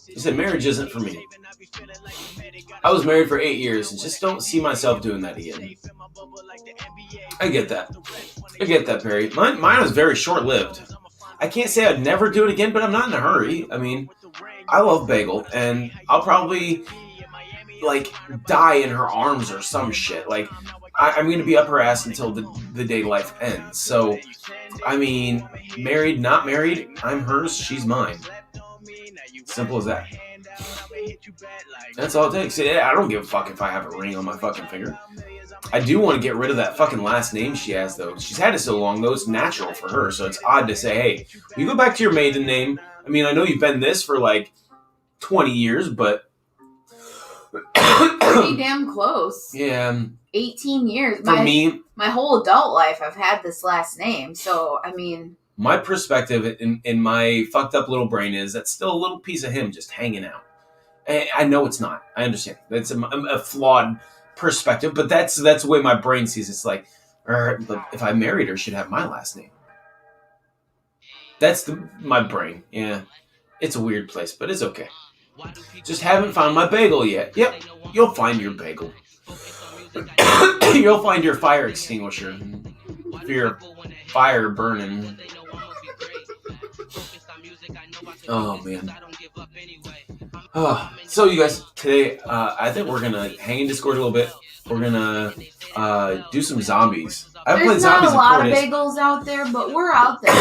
He said, marriage isn't for me. I was married for 8 years and just don't see myself doing that again. I get that. Perry. Mine was very short-lived. I can't say I'd never do it again, but I'm not in a hurry. I mean, I love Bagel, and I'll probably, like, die in her arms or some shit. Like, I'm going to be up her ass until the day life ends. So, I mean, married, not married, I'm hers, she's mine. Simple as that. That's all it takes. Yeah, I don't give a fuck if I have a ring on my fucking finger. I do want to get rid of that fucking last name she has, though. She's had it so long, though, it's natural for her. So it's odd to say, hey, will you go back to your maiden name? I mean, I know you've been this for, like, 20 years, but... Pretty damn close. Yeah. 18 years. For me... My whole adult life, I've had this last name. So, I mean... My perspective in my fucked up little brain is that's still a little piece of him just hanging out. I know it's not. I understand. That's a flawed perspective, but that's the way my brain sees it. It's like, if I married her, she'd have my last name. That's my brain. Yeah. It's a weird place, but it's okay. Just haven't found my bagel yet. Yep. You'll find your bagel. You'll find your fire extinguisher. For your fire burning. Oh, man. So, you guys, today, I think we're going to hang in Discord a little bit. We're going to do some zombies. I haven't played zombies in 4 days. There's not a lot of bagels out there, but we're out there.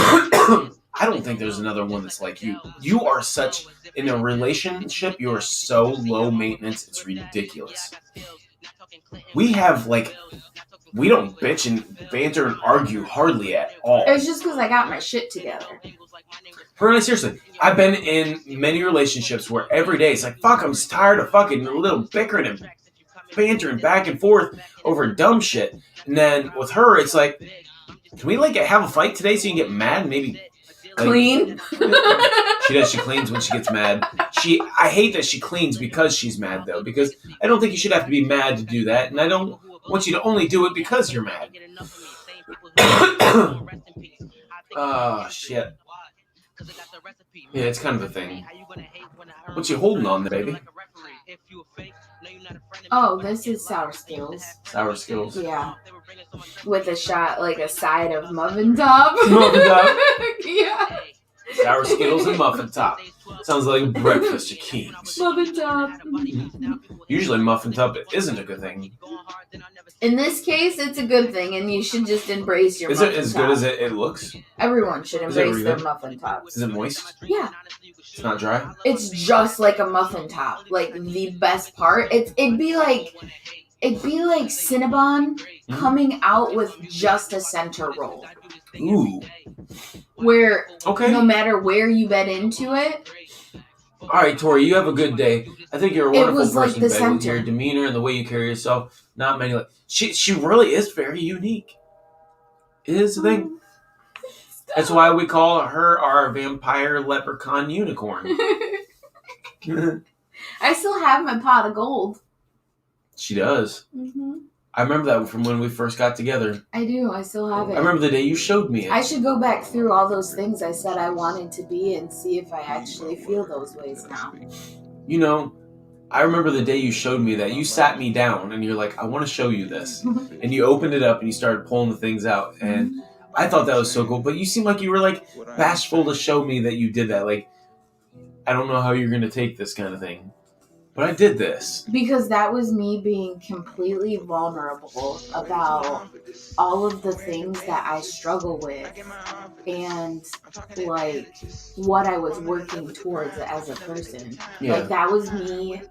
I don't think there's another one that's like you. You are such, in a relationship, you are so low maintenance, it's ridiculous. We have, like... We don't bitch and banter and argue hardly at all. It's just because I got my shit together. Her and I, seriously, I've been in many relationships where every day it's like, fuck, I'm just tired of fucking a little bickering and bantering back and forth over dumb shit. And then with her, it's like, can we like have a fight today so you can get mad and maybe Clean. She does. She cleans when she gets mad. I hate that she cleans because she's mad, though, because I don't think you should have to be mad to do that, and I don't want you to only do it because you're mad. Oh, shit. Yeah, it's kind of a thing. What you holding on there, baby? Oh, this is Sour Skills. Sour Skills. Yeah. With a shot, like a side of Muffin Top. Muffin Top. Yeah. Sour Skittles and Muffin Top. Sounds like breakfast of kings. Muffin Top. Usually Muffin Top isn't a good thing. In this case, it's a good thing, and you should just embrace your Is Muffin it as Top. good as it looks? Everyone should Is it embrace really their good? Muffin Tops. Is it moist? Yeah. It's not dry? It's just like a Muffin Top. Like, the best part. It'd be like Cinnabon coming out with just a center roll. Ooh. Where Okay. no matter where you bit into it, All right, Tori, you have a good day. I think you're a wonderful was like person, the Ben, with center. your demeanor and the way you carry yourself. Not many like she really is very unique. It is the thing. That's why we call her our vampire leprechaun unicorn. I still have my pot of gold. She does. Mm-hmm. I remember that from when we first got together. I do. I still have it. I remember the day you showed me it. I should go back through all those things I said I wanted to be and see if I actually feel those ways now. You know, I remember the day you showed me that. You sat me down and you're like, I want to show you this. And you opened it up and you started pulling the things out. And I thought that was so cool. But you seemed like you were like bashful to show me that you did that. Like, I don't know how you're going to take this kind of thing. But I did this. Because that was me being completely vulnerable about all of the things that I struggle with and like what I was working towards as a person. Yeah. Like that was me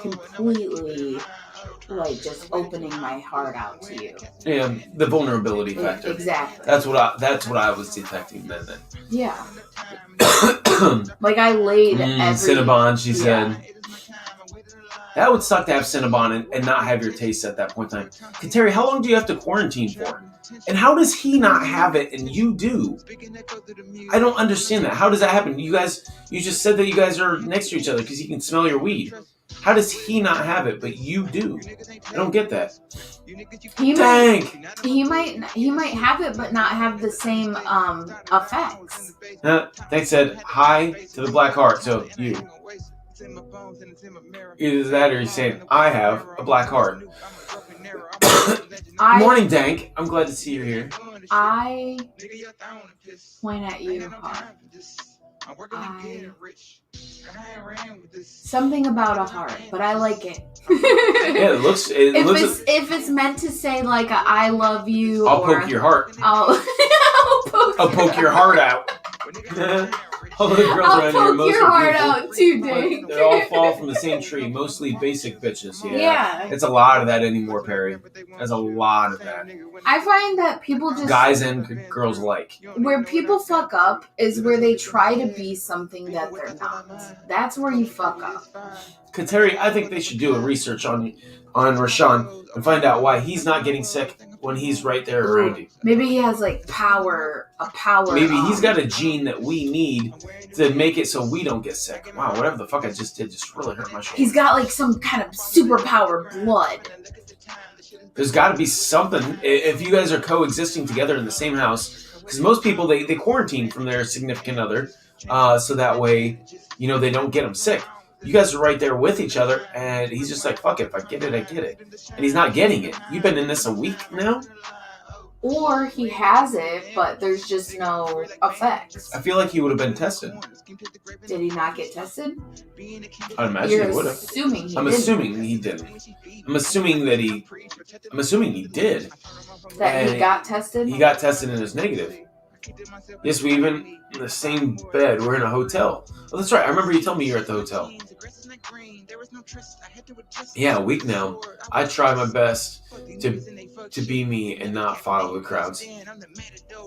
completely like just opening my heart out to you. Yeah, the vulnerability factor. Exactly. That's what I was detecting then. Yeah. Like I laid every Cinnabon, she Yeah. said. That would suck to have Cinnabon and not have your taste at that point in time. Okay, Terry, how long do you have to quarantine for? And how does he not have it and you do? I don't understand that. How does that happen? You just said that you guys are next to each other because he can smell your weed. How does he not have it but you do? I don't get that. He might have it but not have the same effects. Thanks said hi to the black heart. So you. Either that or he's saying, I have a black heart. Good morning, Dank. I'm glad to see you here. I point at you hard. Something about a heart, but I like it. Yeah, it looks. If it's meant to say like a I love you, I'll or poke your heart. I'll poke your heart out. All the girls I'll around here are poke mostly your heart beautiful. out too, Dave. They all fall from the same tree. Mostly basic bitches. Yeah. It's a lot of that anymore, Perry. There's a lot of that. I find that people just Guys and girls alike. where people fuck up is where they try to be something that they're not. That's where you fuck up. Kateri, I think they should do a research on Rashawn and find out why he's not getting sick when he's right there around you. Maybe he has like a power. Maybe he's got a gene that we need to make it so we don't get sick. Wow, whatever the fuck I just did just really hurt my shoulder. He's got like some kind of superpower blood. There's got to be something. If you guys are coexisting together in the same house, because most people, they quarantine from their significant other, so that way, they don't get them sick. You guys are right there with each other, and he's just like, fuck it, if I get it, I get it. And he's not getting it. You've been in this a week now? Or he has it, but there's just no effects. I feel like he would have been tested. Did he not get tested? I'd imagine You're he would have. assuming he I'm didn't. assuming he didn't. I'm assuming he did. That he And got tested? He got tested and it was negative. Yes, we even in the same bed. We're in a hotel. Oh, that's right. I remember you telling me you're at the hotel. Yeah, a week now. I try my best to be me and not follow the crowds.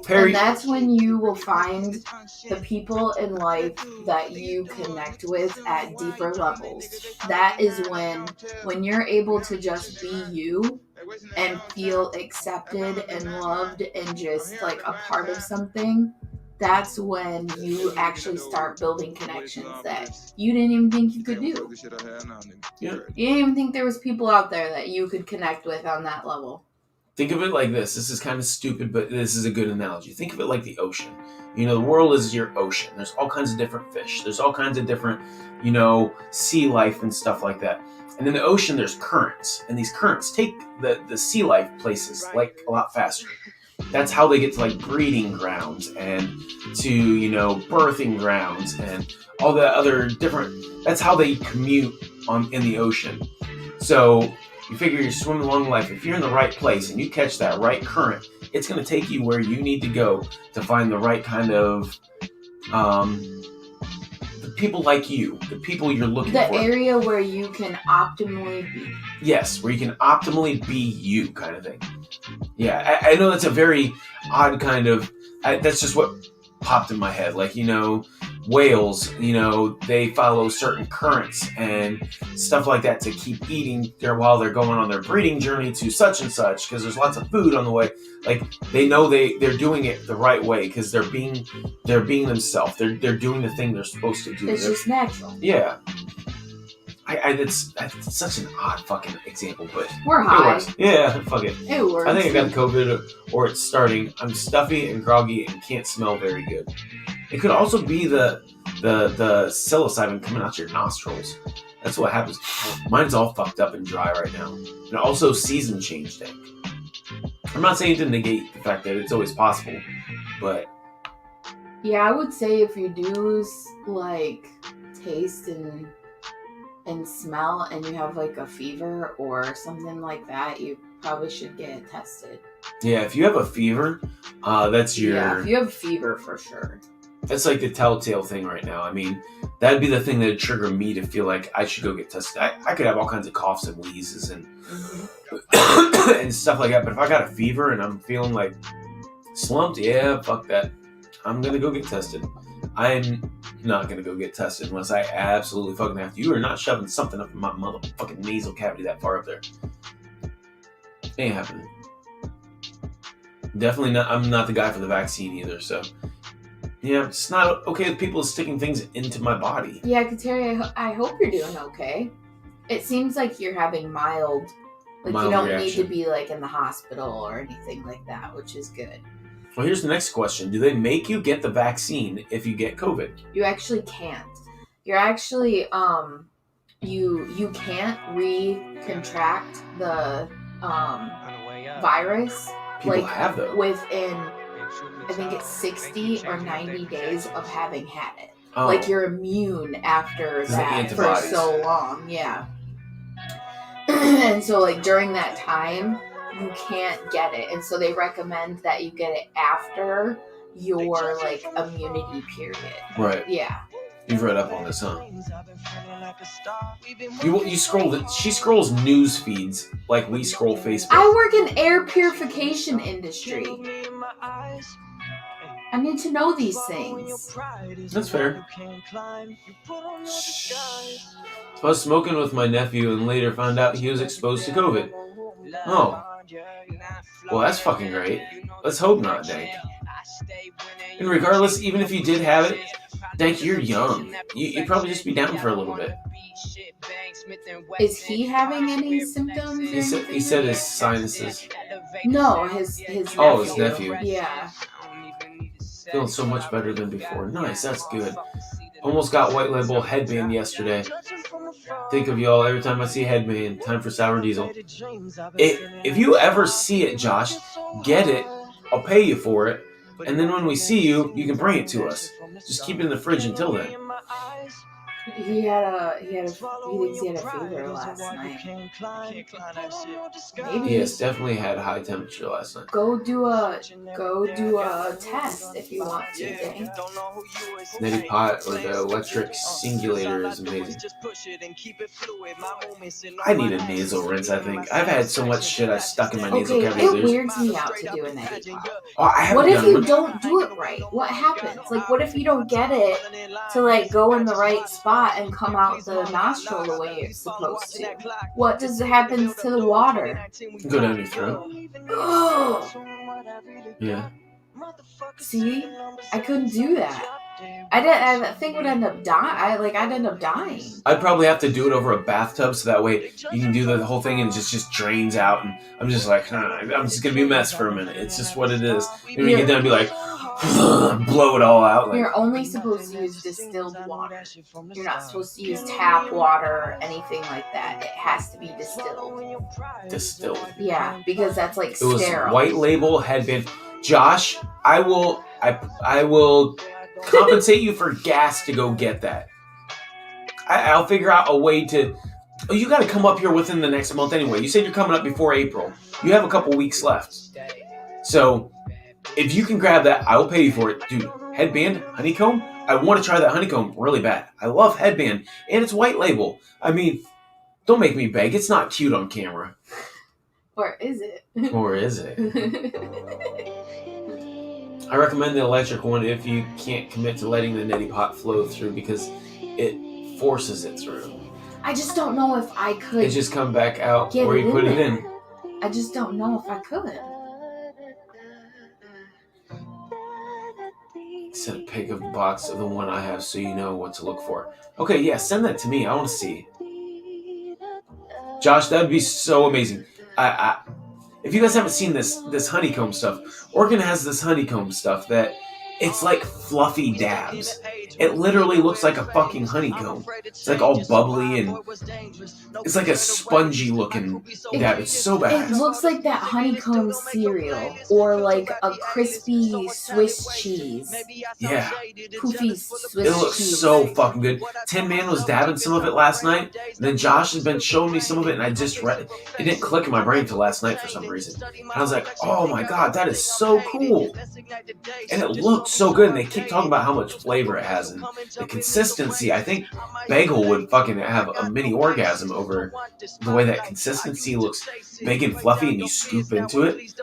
Perry, And that's when you will find the people in life that you connect with at deeper levels. That is when you're able to just be you and feel accepted and loved and just like a part of something. that's when you actually start building connections that you didn't even think you could do. Yeah. You didn't even think there was people out there that you could connect with on that level. Think of it like this. This is kind of stupid, but this is a good analogy. Think of it like the ocean. The world is your ocean. There's all kinds of different fish. There's all kinds of different, sea life and stuff like that. And in the ocean, there's currents. And these currents take the sea life places like a lot faster. That's how they get to like breeding grounds and to, birthing grounds and all the other different, that's how they commute in the ocean. So you figure you're swimming along life. If you're in the right place and you catch that right current, it's going to take you where you need to go to find the right kind of the people like you, the people you're looking for. The area where you can optimally be. Yes, where you can optimally be you kind of thing. Yeah, I know that's a very odd kind of, that's just what popped in my head. Like, whales, they follow certain currents and stuff like that to keep eating while they're going on their breeding journey to such and such, because there's lots of food on the way. Like, they know they're doing it the right way because they're being themselves. They're doing the thing they're supposed to do. It's just natural. Yeah. That's such an odd fucking example, but we're it high. works. Yeah, fuck it. It works. I think I got COVID, or it's starting. I'm stuffy and groggy and can't smell very good. It could also be the psilocybin coming out your nostrils. That's what happens. Mine's all fucked up and dry right now. And also season change thing. I'm not saying to negate the fact that it's always possible, but yeah, I would say if you do taste and smell and you have like a fever or something like that, you probably should get it tested. Yeah, if you have a fever, that's your... Yeah, if you have fever, for sure. That's like the telltale thing right now. I mean, that'd be the thing that'd trigger me to feel like I should go get tested. I could have all kinds of coughs and wheezes and and stuff like that, but if I got a fever and I'm feeling like slumped, yeah, fuck that. I'm gonna go get tested. I'm not gonna go get tested unless I absolutely fucking have to. You are not shoving something up in my motherfucking nasal cavity that far up there. Ain't happening. Definitely not. I'm not the guy for the vaccine either, so yeah, it's not okay with people sticking things into my body. Yeah, Kateri, I hope you're doing okay. It seems like you're having mild you don't reaction. need to be like in the hospital or anything like that, which is good. Well, here's the next question. Do they make you get the vaccine if you get COVID? You actually can't. You're actually, you can't recontract the virus. People have though. Within, I think it's 60 or 90 days of having had it. Oh. Like, you're immune after that for so long. Yeah. And so, like, during that time, you can't get it. And so they recommend that you get it after your, like, immunity period. Right. Yeah. You've read up on this, huh? You scroll it. She scrolls news feeds like we scroll Facebook. I work in air purification industry. I need to know these things. That's fair. So I was smoking with my nephew and later found out he was exposed to COVID. Oh. Well, that's fucking great. Let's hope not, Dank. And regardless, even if you did have it, Dank, you're young. You'd probably just be down for a little bit. Is he having any symptoms? He said his sinuses. No, his nephew. Oh, his nephew. Yeah. Feeling so much better than before. Nice, that's good. Almost got White Label headband yesterday. Think of y'all every time I see a headband. Time for Sour Diesel. If you ever see it, Josh, get it. I'll pay you for it. And then when we see you, you can bring it to us. Just keep it in the fridge until then. He thinks he had a fever last night. Maybe. Yes, definitely had high temperature last night. Go do a test if you want to, Dang. Neti Pot or the electric singulator is amazing. I need a nasal rinse, I think. I've had so much shit I stuck in my nasal cavity. It weirds me out to do a Neti Pot. Oh, what if you don't do it right? What happens? Like, what if you don't get it to, like, go in the right spot and come out the nostril the way it's supposed to? What happens to the water? Go down your throat. Oh. Yeah. See, I couldn't do that. I think would end up dying. I'd end up dying. I'd probably have to do it over a bathtub so that way you can do the whole thing and it just drains out. And I'm just like, I'm just gonna be a mess for a minute. It's just what it is. And when you get done, be like, blow it all out. Like, You're only supposed to use distilled water. You're not supposed to use tap water or anything like that. It has to be distilled. distilled. Yeah, because that's like It was sterile. white label headband. Josh, I will compensate you for gas to go get that. I'll figure out a way to. Oh, you got to come up here within the next month anyway. You said you're coming up before April. You have a couple weeks left. So if you can grab that, I will pay you for it. Dude, headband, honeycomb? I want to try that honeycomb really bad. I love headband, and it's white label. I mean, don't make me beg. It's not cute on camera. Or is it? Or is it? I recommend the electric one if you can't commit to letting the neti pot flow through because it forces it through. I just don't know if I could. It just come back out Get where it you put in it in. I just don't know if I could. Send a pic of the box of the one I have so you know what to look for. Okay, yeah, send that to me. I want to see. Josh, that would be so amazing. If you guys haven't seen this honeycomb stuff, Oregon has this honeycomb stuff that it's like fluffy dabs. It literally looks like a fucking honeycomb. It's like all bubbly and it's like a spongy looking dab. It's so It bad. looks like that honeycomb cereal or like a crispy Swiss cheese. Yeah. Poofy Swiss It looks cheese. so fucking good. Tin Man was dabbing some of it last night, and then Josh has been showing me some of it, and I just read it. It didn't click in my brain until last night for some reason. And I was like, oh my god, that is so cool. And it looked so good, and they keep talking about how much flavor it has and the consistency. I think Bagel would fucking have a mini orgasm over the way that consistency looks big and fluffy, and you scoop into it.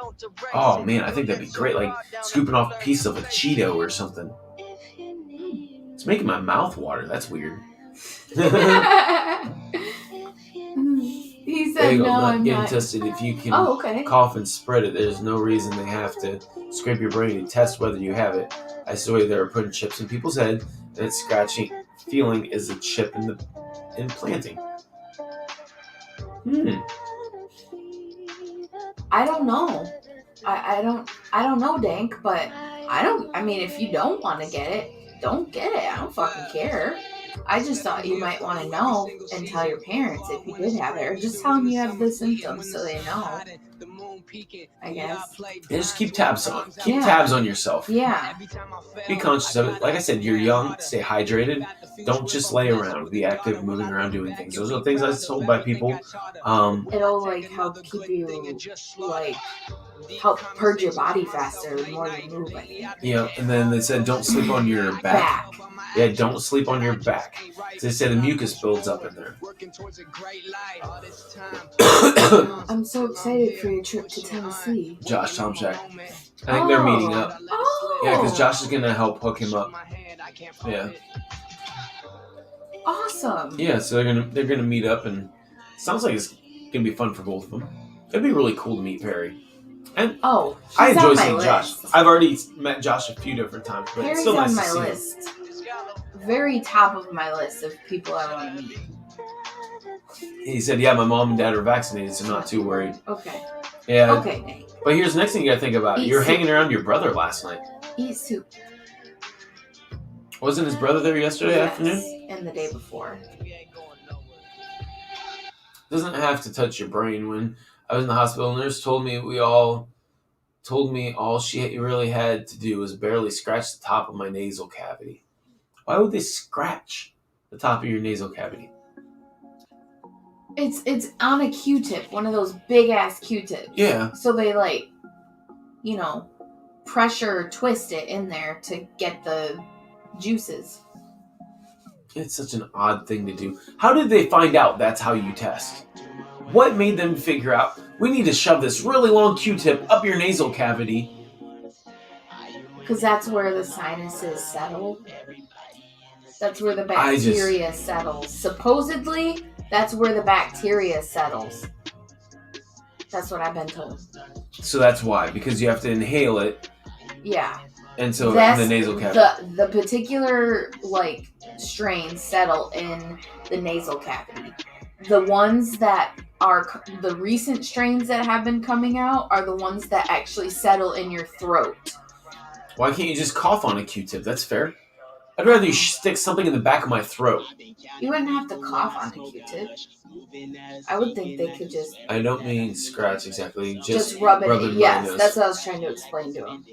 Oh man, I think that'd be great, like scooping off a piece of a Cheeto or something. It's making my mouth water. That's weird. He said, Bagel, no, not I'm getting not. tested. If you can Oh, okay. cough and spread it, there's no reason they have to scrape your brain to test whether you have it. I swear they're putting chips in people's head, and it's scratching feeling is a chip in the implanting. I don't know. I don't know, Dank, but I mean, if you don't want to get it, don't get it. I don't fucking care. I just thought you might want to know and tell your parents if you did have it, or just tell them you have the symptoms so they know. I guess. Yeah, just keep tabs on. Keep Yeah. tabs on yourself. Yeah. Be conscious of it. Like I said, you're young. Stay hydrated. Don't just lay around. Be active, moving around, doing things. Those are the things I was told by people. It'll like help keep you like help purge your body faster the more you move. I think. Yeah, and then they said don't sleep on your back. Yeah, don't sleep on your back. They said the mucus builds up in there. I'm so excited for your trip to Tennessee. Josh Tomczak. I think they're meeting up. Oh. Yeah, because Josh is gonna help hook him up. Yeah. Awesome. Yeah, so they're gonna meet up, and it sounds like it's gonna be fun for both of them. It'd be really cool to meet Perry. And Oh, I he's enjoy on my seeing Josh. list. I've already met Josh a few different times, but it's Perry's still nice on to my see him. list. Very top of my list of people I want to meet. He said, "Yeah, my mom and dad are vaccinated, so not too worried." Okay. Yeah. Okay, Nate. But here's the next thing you gotta think about. Eat You were soup. hanging around your brother last night. Eat soup. Wasn't his brother there yesterday Yes, afternoon? and the day before. Doesn't have to touch your brain. When I was in the hospital, the nurse told me all she really had to do was barely scratch the top of my nasal cavity. Why would they scratch the top of your nasal cavity? It's on a Q-tip, one of those big ass Q-tips. Yeah. So they like, pressure twist it in there to get the juices. It's such an odd thing to do. How did they find out that's how you test? What made them figure out we need to shove this really long Q-tip up your nasal cavity? Because that's where the sinuses settle. That's where the bacteria settles. Supposedly, that's where the bacteria settles. That's what I've been told. So that's why, because you have to inhale it Yeah. And so That's the nasal cavity. the particular like strains settle in the nasal cavity. The ones that are the recent strains that have been coming out are the ones that actually settle in your throat. Why can't you just cough on a Q-tip? That's fair. I'd rather you stick something in the back of my throat. You wouldn't have to cough on a Q-tip. I would think they could just... I don't mean scratch exactly. Just rub it in. my Yes, nose. that's what I was trying to explain to him.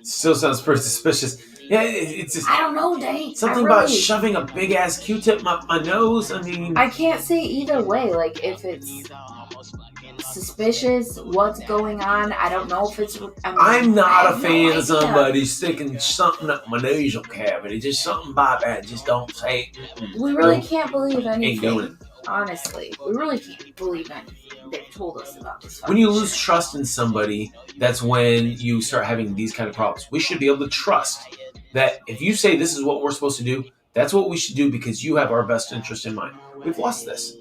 Still sounds pretty suspicious. Yeah, it's just... I don't know, Dane. Something about shoving a big-ass Q-tip up my nose. I mean... I can't say either way. Like, if it's suspicious, what's going on, I don't know if it's... I'm not a fan of somebody sticking something up my nasal cavity. Just something about that. Just don't say it. We really can't believe Ain't doing anything. it. Honestly, we really can't believe anything they've told us about this. When you lose trust in somebody, that's when you start having these kind of problems. We should be able to trust that if you say this is what we're supposed to do, that's what we should do because you have our best interest in mind. We've lost this.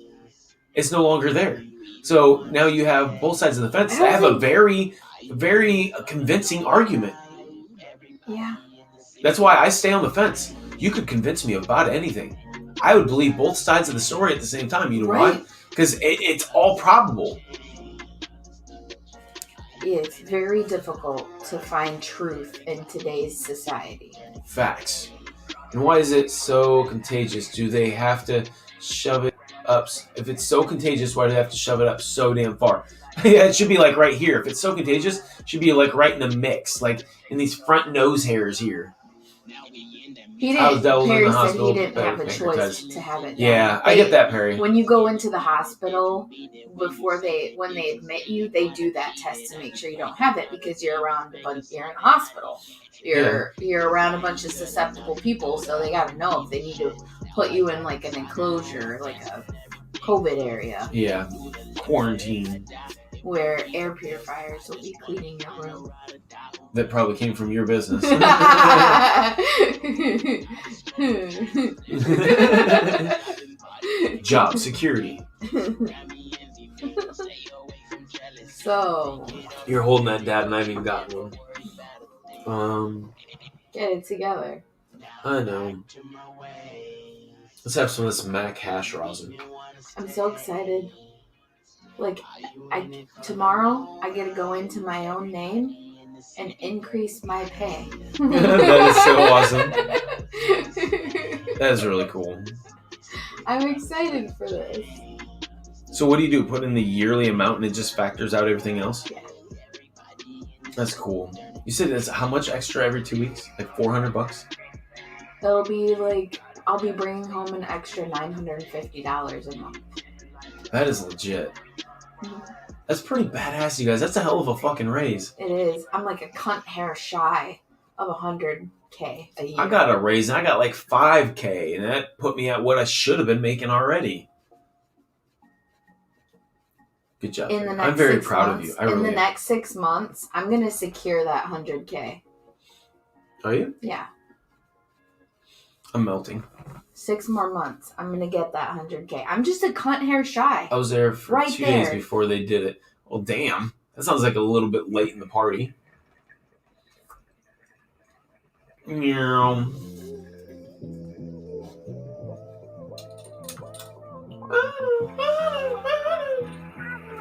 It's no longer there. So now you have both sides of the fence that have a very, very convincing argument. Yeah. That's why I stay on the fence. You could convince me about anything. I would believe both sides of the story at the same time. You know why? Because it's all probable. It's very difficult to find truth in today's society. Facts. And why is it so contagious? Do they have to shove it up? If it's so contagious, why do they have to shove it up so damn far? Yeah, it should be like right here. If it's so contagious, it should be like right in the mix, like in these front nose hairs here. He didn't. Perry said he didn't have a choice to have it. Yeah, I get that, Perry. When you go into the hospital, when they admit you, they do that test to make sure you don't have it because you're around you're in a hospital. You're around a bunch of susceptible people, so they got to know if they need to put you in like an enclosure, like a COVID area. Yeah, quarantine. Where air purifiers will be cleaning your room. That probably came from your business. Job security. So. You're holding that, Dad, and I haven't even gotten one. Get it together. I know. Let's have some of this Mac hash rosin. I'm so excited. Like, tomorrow, I get to go into my own name and increase my pay. That is so awesome. That is really cool. I'm excited for this. So what do? Put in the yearly amount and it just factors out everything else? Yeah. That's cool. You said it's how much extra every 2 weeks? Like $400? It'll be like, I'll be bringing home an extra $950 a month. That is legit. That's pretty badass, you guys. That's a hell of a fucking raise. It is. I'm like a cunt hair shy of $100K a year. I got a raise and I got like $5K, and that put me at what I should have been making already. Good job. I'm very proud of you. In the next 6 months, I'm gonna secure that $100K. Are you? Yeah. I'm melting. 6 more months, I'm gonna get that $100K. I'm just a cunt hair shy. I was there for 2 days before they did it. Well, damn. That sounds like a little bit late in the party. Meow.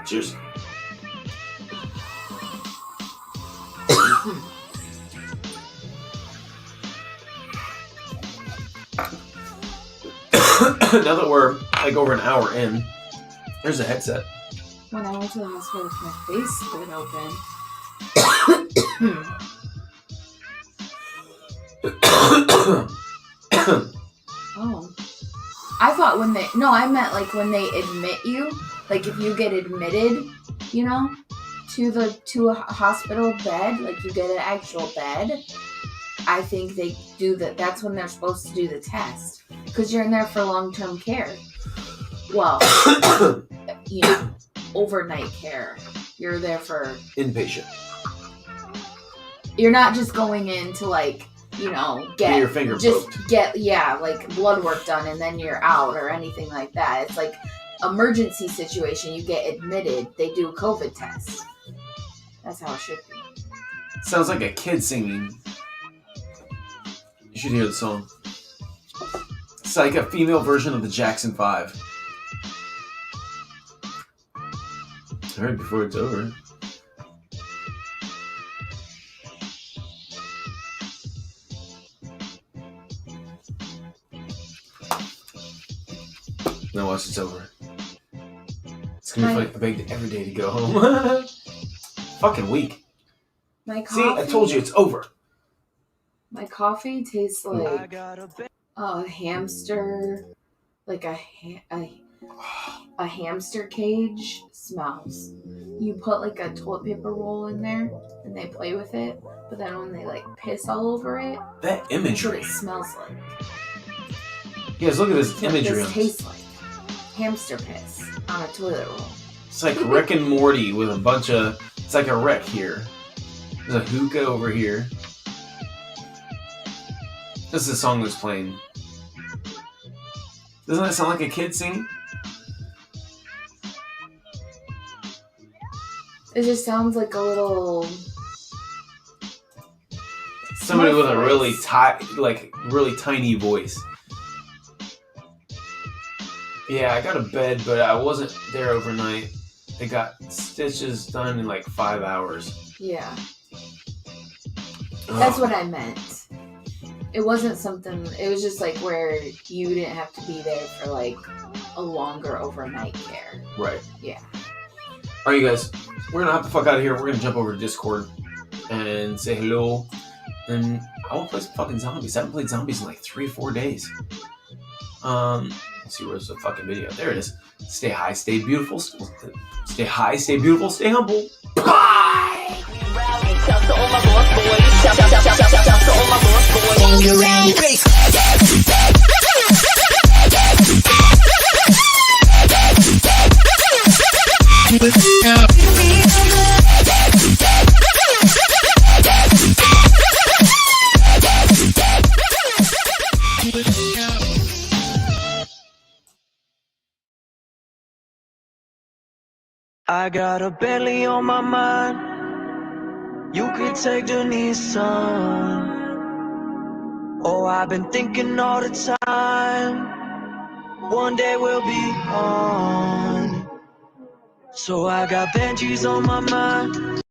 Cheers. Now that we're like over an hour in, there's a headset. When I went to the hospital with my face split open. Oh. I thought I meant like when they admit you, like if you get admitted, you know, to a hospital bed, like you get an actual bed, I think they do that. That's when they're supposed to do the test. Because you're in there for long-term care. Well, you know, overnight care. You're there for... Inpatient. You're not just going in to like, you know, get your finger just poked. get like blood work done and then you're out or anything like that. It's like emergency situation. You get admitted. They do a COVID test. That's how it should be. Sounds like a kid singing. You should hear the song. It's like a female version of the Jackson 5. Alright, before it's over. Now watch it's over. It's gonna be like a big every day to go home. Fucking week. My coffee, See, I told you it's over. My coffee tastes like a hamster, like a hamster cage smells. You put like a toilet paper roll in there and they play with it, but then when they like piss all over it, That that's what imagery. it smells like. You guys, look at this That's what imagery. this tastes like. Hamster piss on a toilet roll. It's like Rick and Morty with a bunch of. It's like a wreck here. There's a hookah over here. This is the song that's playing. Doesn't that sound like a kid singing? It just sounds like a little Somebody with a smart really voice. really tiny voice. Yeah, I got a bed, but I wasn't there overnight. They got stitches done in like 5 hours. Yeah. That's what I meant. It wasn't something, it was just like where you didn't have to be there for like a longer overnight care. Right. Yeah. Alright, you guys. We're gonna hop the fuck out of here. We're gonna jump over to Discord and say hello. And I want to play some fucking zombies. I haven't played zombies in like 3 or 4 days. Let's see, where's the fucking video? There it is. Stay high, stay beautiful. Stay high, stay beautiful, stay humble. Bye! I got a Bentley on my mind. You could take the Nissan. Oh, I've been thinking all the time. One day we'll be on. So I got Benjis on my mind.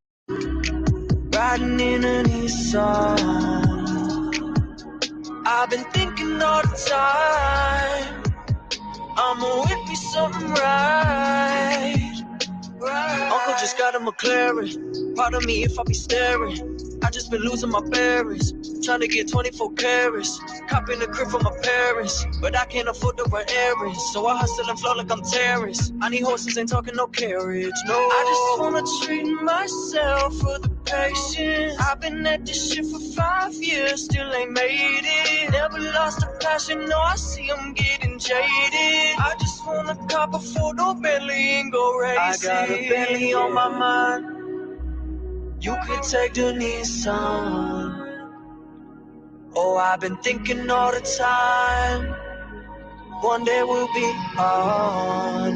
Riding in a Nissan. I've been thinking all the time. I'ma whip me something right. Uncle just got a McLaren. Pardon me if I be staring. I just been losing my bearings. Trying to get 24 carats. Copping a crib for my parents. But I can't afford to run errands. So I hustle and flow like I'm Terrence. I need horses, ain't talking no carriage, no. I just wanna treat myself for the patience. I've been at this shit for 5 years, still ain't made it. Never lost a passion, no, I see I'm getting jaded. I just wanna cop a photo Bentley and go racing. I got a Bentley on my mind. You could take the Nissan. Oh, I've been thinking all the time. One day we'll be on.